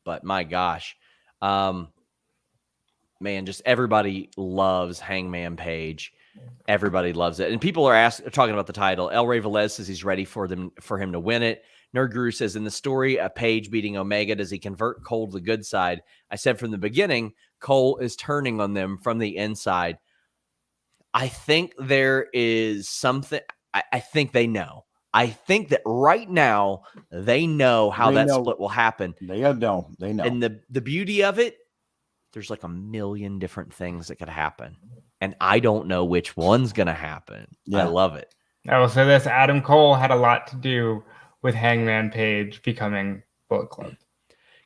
But my gosh. Man, just everybody loves Hangman Page. Everybody loves it. And people are talking about the title. El Rey Velez says he's ready for him to win it. Nerd Guru says, in the story of Page beating Omega, does he convert Cole to the good side? I said from the beginning, Cole is turning on them from the inside. I think there is something. I think they know. I think that right now they know how split will happen. They know. And the beauty of it, there's like a million different things that could happen. And I don't know which one's going to happen. Yeah. I love it. I will say this. Adam Cole had a lot to do with Hangman Page becoming Bullet Club.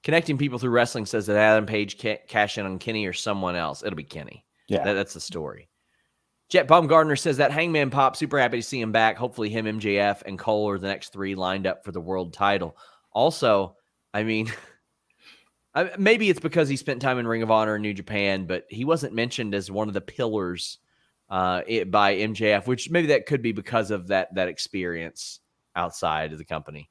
Connecting people through wrestling says that Adam Page can't cash in on Kenny or someone else. It'll be Kenny. Yeah. That's the story. Jet Baumgartner says that Hangman Pop, super happy to see him back. Hopefully him, MJF, and Cole are the next 3 lined up for the world title. Also, I mean, maybe it's because he spent time in Ring of Honor in New Japan, but he wasn't mentioned as one of the pillars by MJF, which maybe that could be because of that experience outside of the company.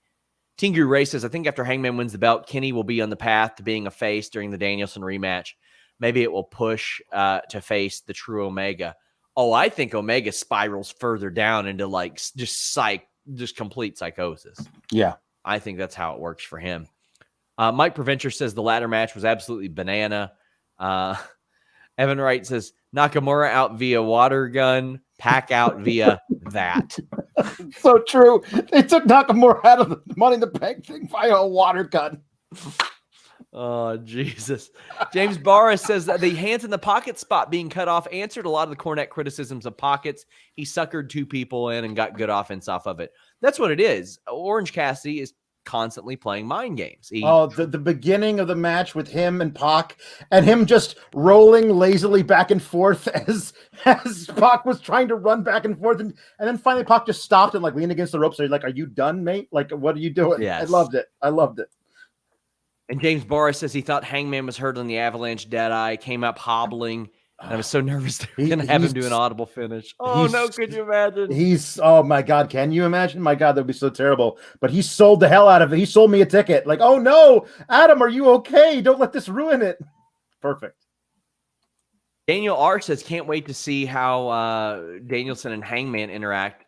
Tingu Ray says, I think after Hangman wins the belt, Kenny will be on the path to being a face during the Danielson rematch. Maybe it will push to face the true Omega. Oh, I think Omega spirals further down into like just complete psychosis. Yeah. I think that's how it works for him. Mike Preventure says the ladder match was absolutely banana. Evan Wright says Nakamura out via water gun. pack out via that. So true. They took Nakamura out of the Money in the Bank thing via a water gun. Oh, Jesus. James Barra says that the hands in the pocket spot being cut off answered a lot of the Cornette criticisms of pockets. He suckered 2 people in and got good offense off of it. That's what it is. Orange Cassidy is constantly playing mind games. The beginning of the match with him and Pac, and him just rolling lazily back and forth as Pac was trying to run back and forth, and then finally Pac just stopped and like leaned against the ropes. So he's like, "Are you done, mate? Like, what are you doing?" Yes. I loved it. And James Barra says he thought Hangman was hurt on the Avalanche Deadeye, came up hobbling. And I was so nervous they were going to have him do an audible finish. Oh, no, could you imagine? Oh, my God, can you imagine? My God, that would be so terrible. But he sold the hell out of it. He sold me a ticket. Like, oh, no, Adam, are you okay? Don't let this ruin it. Perfect. Daniel R. says, can't wait to see how Danielson and Hangman interact.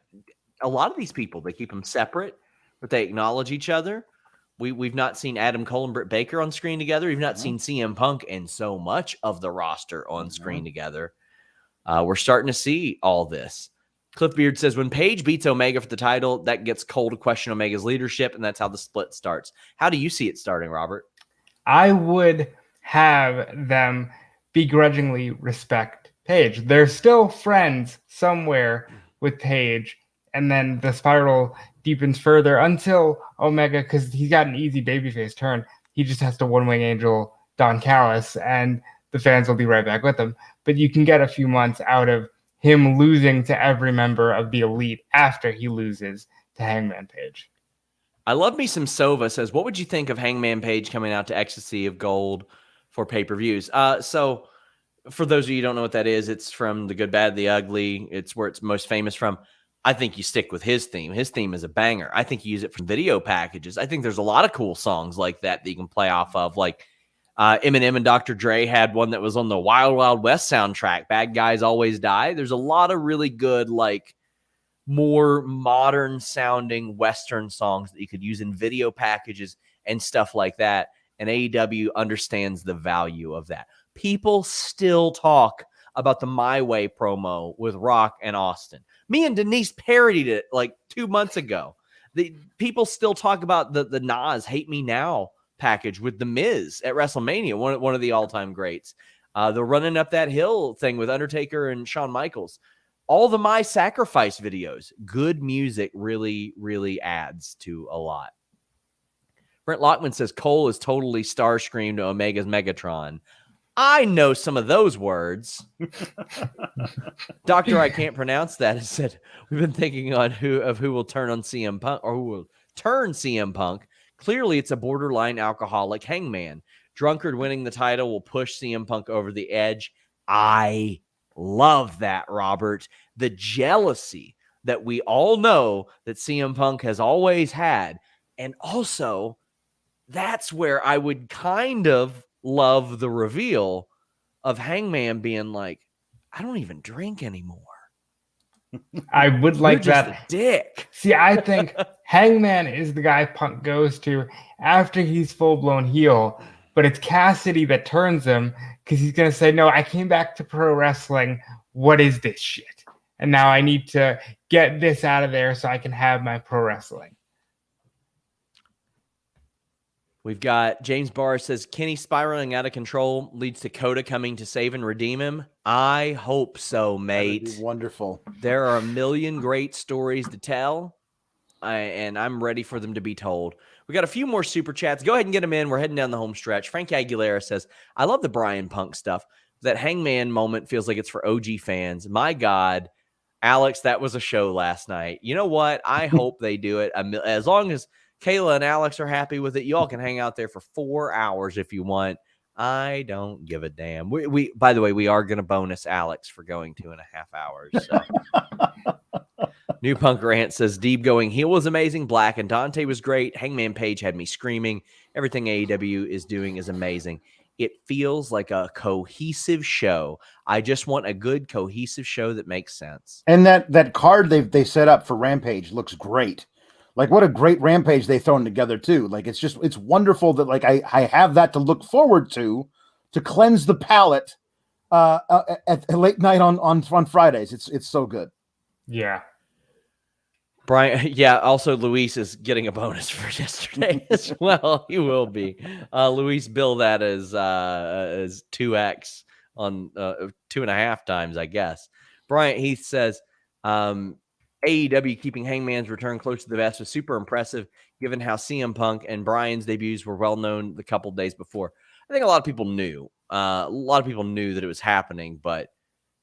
A lot of these people, they keep them separate, but they acknowledge each other. We've not seen Adam Cole and Britt Baker on screen together. We've not seen CM Punk and so much of the roster on screen together. We're starting to see all this. Cliff Beard says, when Page beats Omega for the title, that gets Cole to question Omega's leadership, and that's how the split starts. How do you see it starting, Robert? I would have them begrudgingly respect Page. They're still friends somewhere with Page, and then the spiral deepens further until Omega, because he's got an easy babyface turn. He just has to one-wing angel Don Callis, and the fans will be right back with him. But you can get a few months out of him losing to every member of the Elite after he loses to Hangman Page. I love me some Sova says, what would you think of Hangman Page coming out to Ecstasy of Gold for pay-per-views? So for those of you who don't know what that is, it's from The Good, Bad, the Ugly. It's where it's most famous from. I think you stick with his theme. His theme is a banger. I think you use it for video packages. I think there's a lot of cool songs like that you can play off of. Like Eminem and Dr. Dre had one that was on the Wild Wild West soundtrack, Bad Guys Always Die. There's a lot of really good, like, more modern sounding Western songs that you could use in video packages and stuff like that. And AEW understands the value of that. People still talk about the My Way promo with Rock and Austin. Me and Denise parodied it like 2 months ago. The people still talk about the Nas Hate Me Now package with The Miz at WrestleMania, one of the all-time greats. The Running Up That Hill thing with Undertaker and Shawn Michaels. All the My Sacrifice videos. Good music really, really adds to a lot. Brent Lockman says Cole is totally Starscream to Omega's Megatron. I know some of those words. Doctor, I can't pronounce that. Has said we've been thinking on who will turn on CM Punk or who will turn CM Punk. Clearly, it's a borderline alcoholic Hangman. Drunkard winning the title will push CM Punk over the edge. I love that, Robert. The jealousy that we all know that CM Punk has always had, and also that's where I would kind of love the reveal of Hangman being like, I don't even drink anymore. I would like You're that. just a dick. See, I think Hangman is the guy Punk goes to after he's full-blown heel, but it's Cassidy that turns him because he's going to say, no, I came back to pro wrestling. What is this shit? And now I need to get this out of there so I can have my pro wrestling. We've got James Barr says, Kenny spiraling out of control leads to Coda coming to save and redeem him. I hope so, mate. That'd be wonderful. There are a million great stories to tell, and I'm ready for them to be told. We got a few more super chats. Go ahead and get them in. We're heading down the home stretch. Frank Aguilera says, I love the Brian Punk stuff. That Hangman moment feels like it's for OG fans. My God, Alex, that was a show last night. You know what? I hope they do it. As long as Kayla and Alex are happy with it, you all can hang out there for 4 hours if you want. I don't give a damn. We by the way, we are going to bonus Alex for going 2.5 hours. So. New Punk Rant says, Deeb going heel was amazing. Black and Dante was great. Hangman Page had me screaming. Everything AEW is doing is amazing. It feels like a cohesive show. I just want a good cohesive show that makes sense. And that card they set up for Rampage looks great. Like, what a great Rampage they've thrown together too. Like, it's wonderful that like I have that to look forward to cleanse the palate at late night on Fridays. It's so good. Yeah. Brian, yeah. Also, Luis is getting a bonus for yesterday as well. He will be. Luis billed that as 2x on 2.5 times, I guess. Bryant Heath says, AEW keeping Hangman's return close to the vest was super impressive, given how CM Punk and Bryan's debuts were well known the couple days before. I think a lot of people knew. A lot of people knew that it was happening, but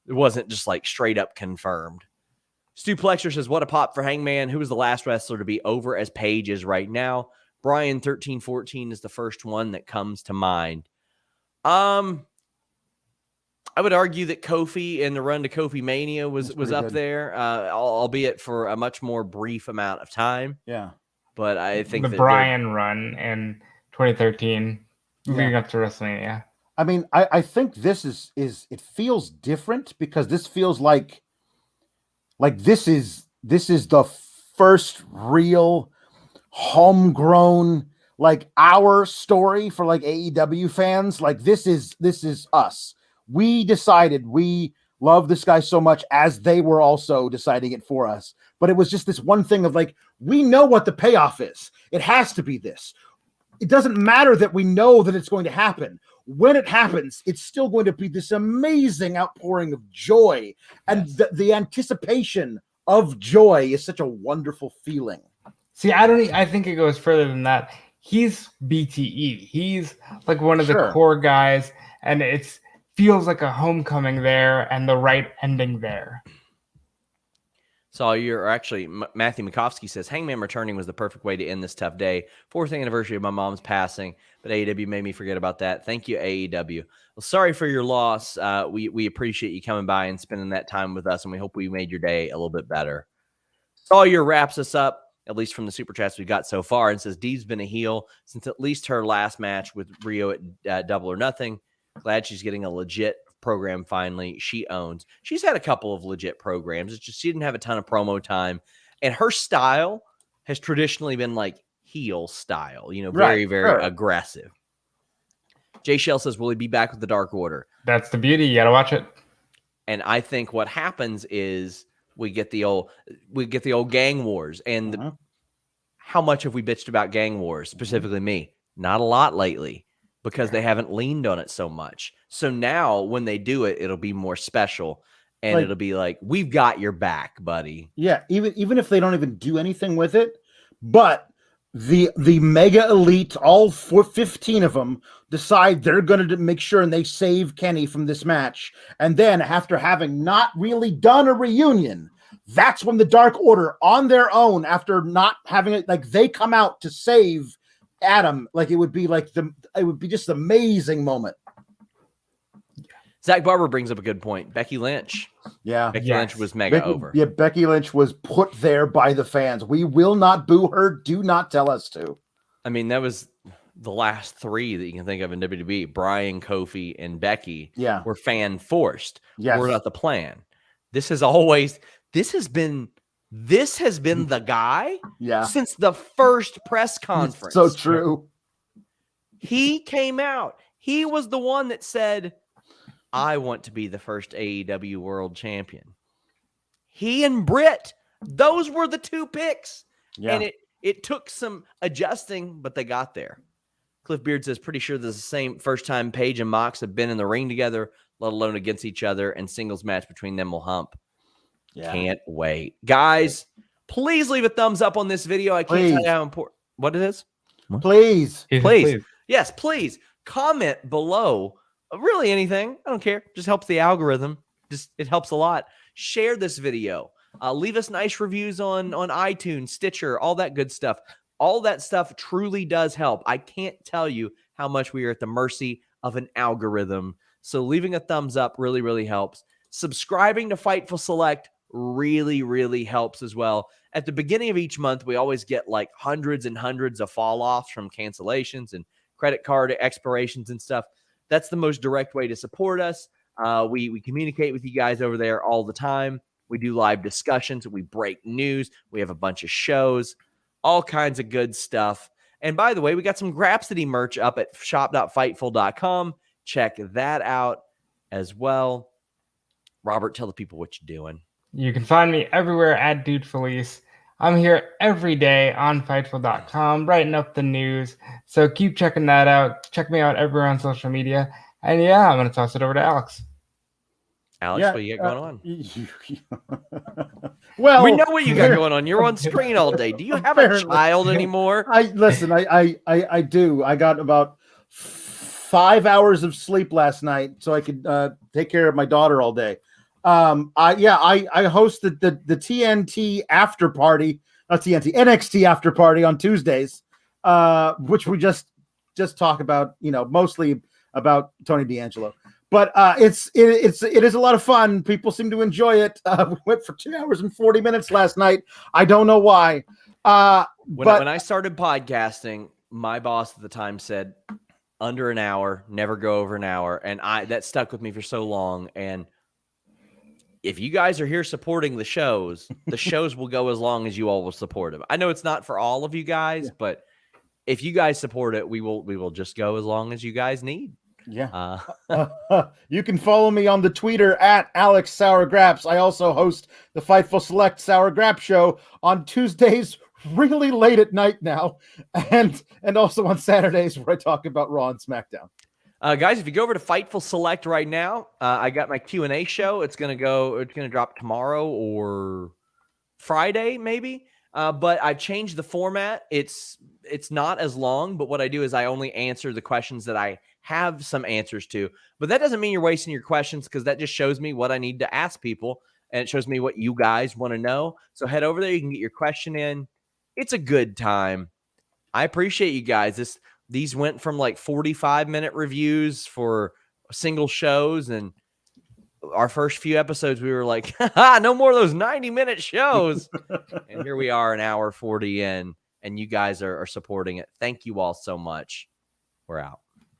it wasn't just like straight up confirmed. Stu Plexer says, what a pop for Hangman. Who was the last wrestler to be over as Page is right now? Bryan 13-14 is the first one that comes to mind. I would argue that Kofi and the run to Kofi Mania was up good. there, albeit for a much more brief amount of time. Yeah. But I think the Bryan run in 2013 leading up to WrestleMania. I mean, I think this is it feels different because this feels like this is the first real homegrown, like, our story for like AEW fans. Like, this is us. We decided we love this guy so much, as they were also deciding it for us. But it was just this one thing of like, we know what the payoff is. It has to be this. It doesn't matter that we know that it's going to happen. When it happens, it's still going to be this amazing outpouring of joy. And the anticipation of joy is such a wonderful feeling. See, I think it goes further than that. He's BTE. He's like one of the core guys, and it feels like a homecoming there and the right ending there. So Matthew Makovsky says, Hangman returning was the perfect way to end this tough day. 4th anniversary of my mom's passing, but AEW made me forget about that. Thank you, AEW. Well, sorry for your loss. We appreciate you coming by and spending that time with us, and we hope we made your day a little bit better. Sawyer wraps us up, at least from the Super Chats we got so far, and says, Deeb's been a heel since at least her last match with Rio at Double or Nothing. Glad she's getting a legit program finally. She owns. She's had a couple of legit programs. It's just she didn't have a ton of promo time, and her style has traditionally been like heel style, very aggressive. Jay Shell says, will he be back with the Dark Order? That's the beauty. You gotta watch it. And I think what happens is we get the old gang wars. And how much have we bitched about gang wars, specifically me? Not a lot lately, because they haven't leaned on it so much. So now when they do it, it'll be more special, and it'll be like, we've got your back, buddy. Yeah, even if they don't even do anything with it, but the mega elite, all 15 of them, decide they're going to make sure and they save Kenny from this match. And then after having not really done a reunion, that's when the Dark Order on their own, after not having it, like, they come out to save Adam. Like, it would be just an amazing moment. Zach Barber brings up a good point. Becky Lynch. Yeah. Becky Lynch was mega over. Yeah, Becky Lynch was put there by the fans. We will not boo her. Do not tell us to. I mean, that was the last 3 that you can think of in WWE. Bryan, Kofi, and Becky were fan forced. Yes. We're not the plan. This has been the guy since the first press conference. So true. He came out. He was the one that said, I want to be the first AEW world champion. He and Britt, those were the 2 picks. Yeah. And it took some adjusting, but they got there. Cliff Beard says, pretty sure this is the same first time Page and Mox have been in the ring together, let alone against each other, and singles match between them will hump. Yeah. Can't wait. Guys, please leave a thumbs up on this video. I can't tell you how important. What it is? Please. Yes, please. Comment below. Really anything. I don't care. Just helps the algorithm. It helps a lot. Share this video. Leave us nice reviews on iTunes, Stitcher, all that good stuff. All that stuff truly does help. I can't tell you how much we are at the mercy of an algorithm. So leaving a thumbs up really, really helps. Subscribing to Fightful Select really, really helps as well. At the beginning of each month, we always get like hundreds and hundreds of fall-offs from cancellations and credit card expirations and stuff. That's the most direct way to support us. We communicate with you guys over there all the time. We do live discussions. We break news. We have a bunch of shows, all kinds of good stuff. And by the way, we got some Grapsody merch up at shop.fightful.com. Check that out as well. Robert, tell the people what you're doing. You can find me everywhere at DeFelice. I'm here every day on Fightful.com, writing up the news. So keep checking that out. Check me out everywhere on social media. And yeah, I'm going to toss it over to Alex. Alex, what you got going on? Well, we know what you got going on. You're on screen all day. Do you have a child anymore? I do. I got about 5 hours of sleep last night, so I could take care of my daughter all day. I host the TNT after party, not TNT, NXT after party on Tuesdays, which we just talk about, mostly about Tony D'Angelo. But it is a lot of fun. People seem to enjoy it. We went for 2 hours and 40 minutes last night. I don't know why. When I started podcasting, my boss at the time said under an hour, never go over an hour, and that stuck with me for so long. And if you guys are here supporting the shows will go as long as you all will support them. I know it's not for all of you guys, but if you guys support it, we will just go as long as you guys need. Yeah. You can follow me on the Twitter at Alex Sourgraps. I also host the Fightful Select Sour Grap Show on Tuesdays, really late at night now, and also on Saturdays where I talk about Raw and SmackDown. Guys, if you go over to Fightful Select right now, I got my Q&A show. It's gonna drop tomorrow or Friday, maybe. But I've changed the format. It's not as long, but what I do is I only answer the questions that I have some answers to. But that doesn't mean you're wasting your questions, because that just shows me what I need to ask people, and it shows me what you guys want to know. So head over there. You can get your question in. It's a good time. I appreciate you guys. These went from like 45-minute reviews for single shows, and our first few episodes, we were like, no more of those 90-minute shows. And here we are, an hour 40 in, and you guys are supporting it. Thank you all so much. We're out.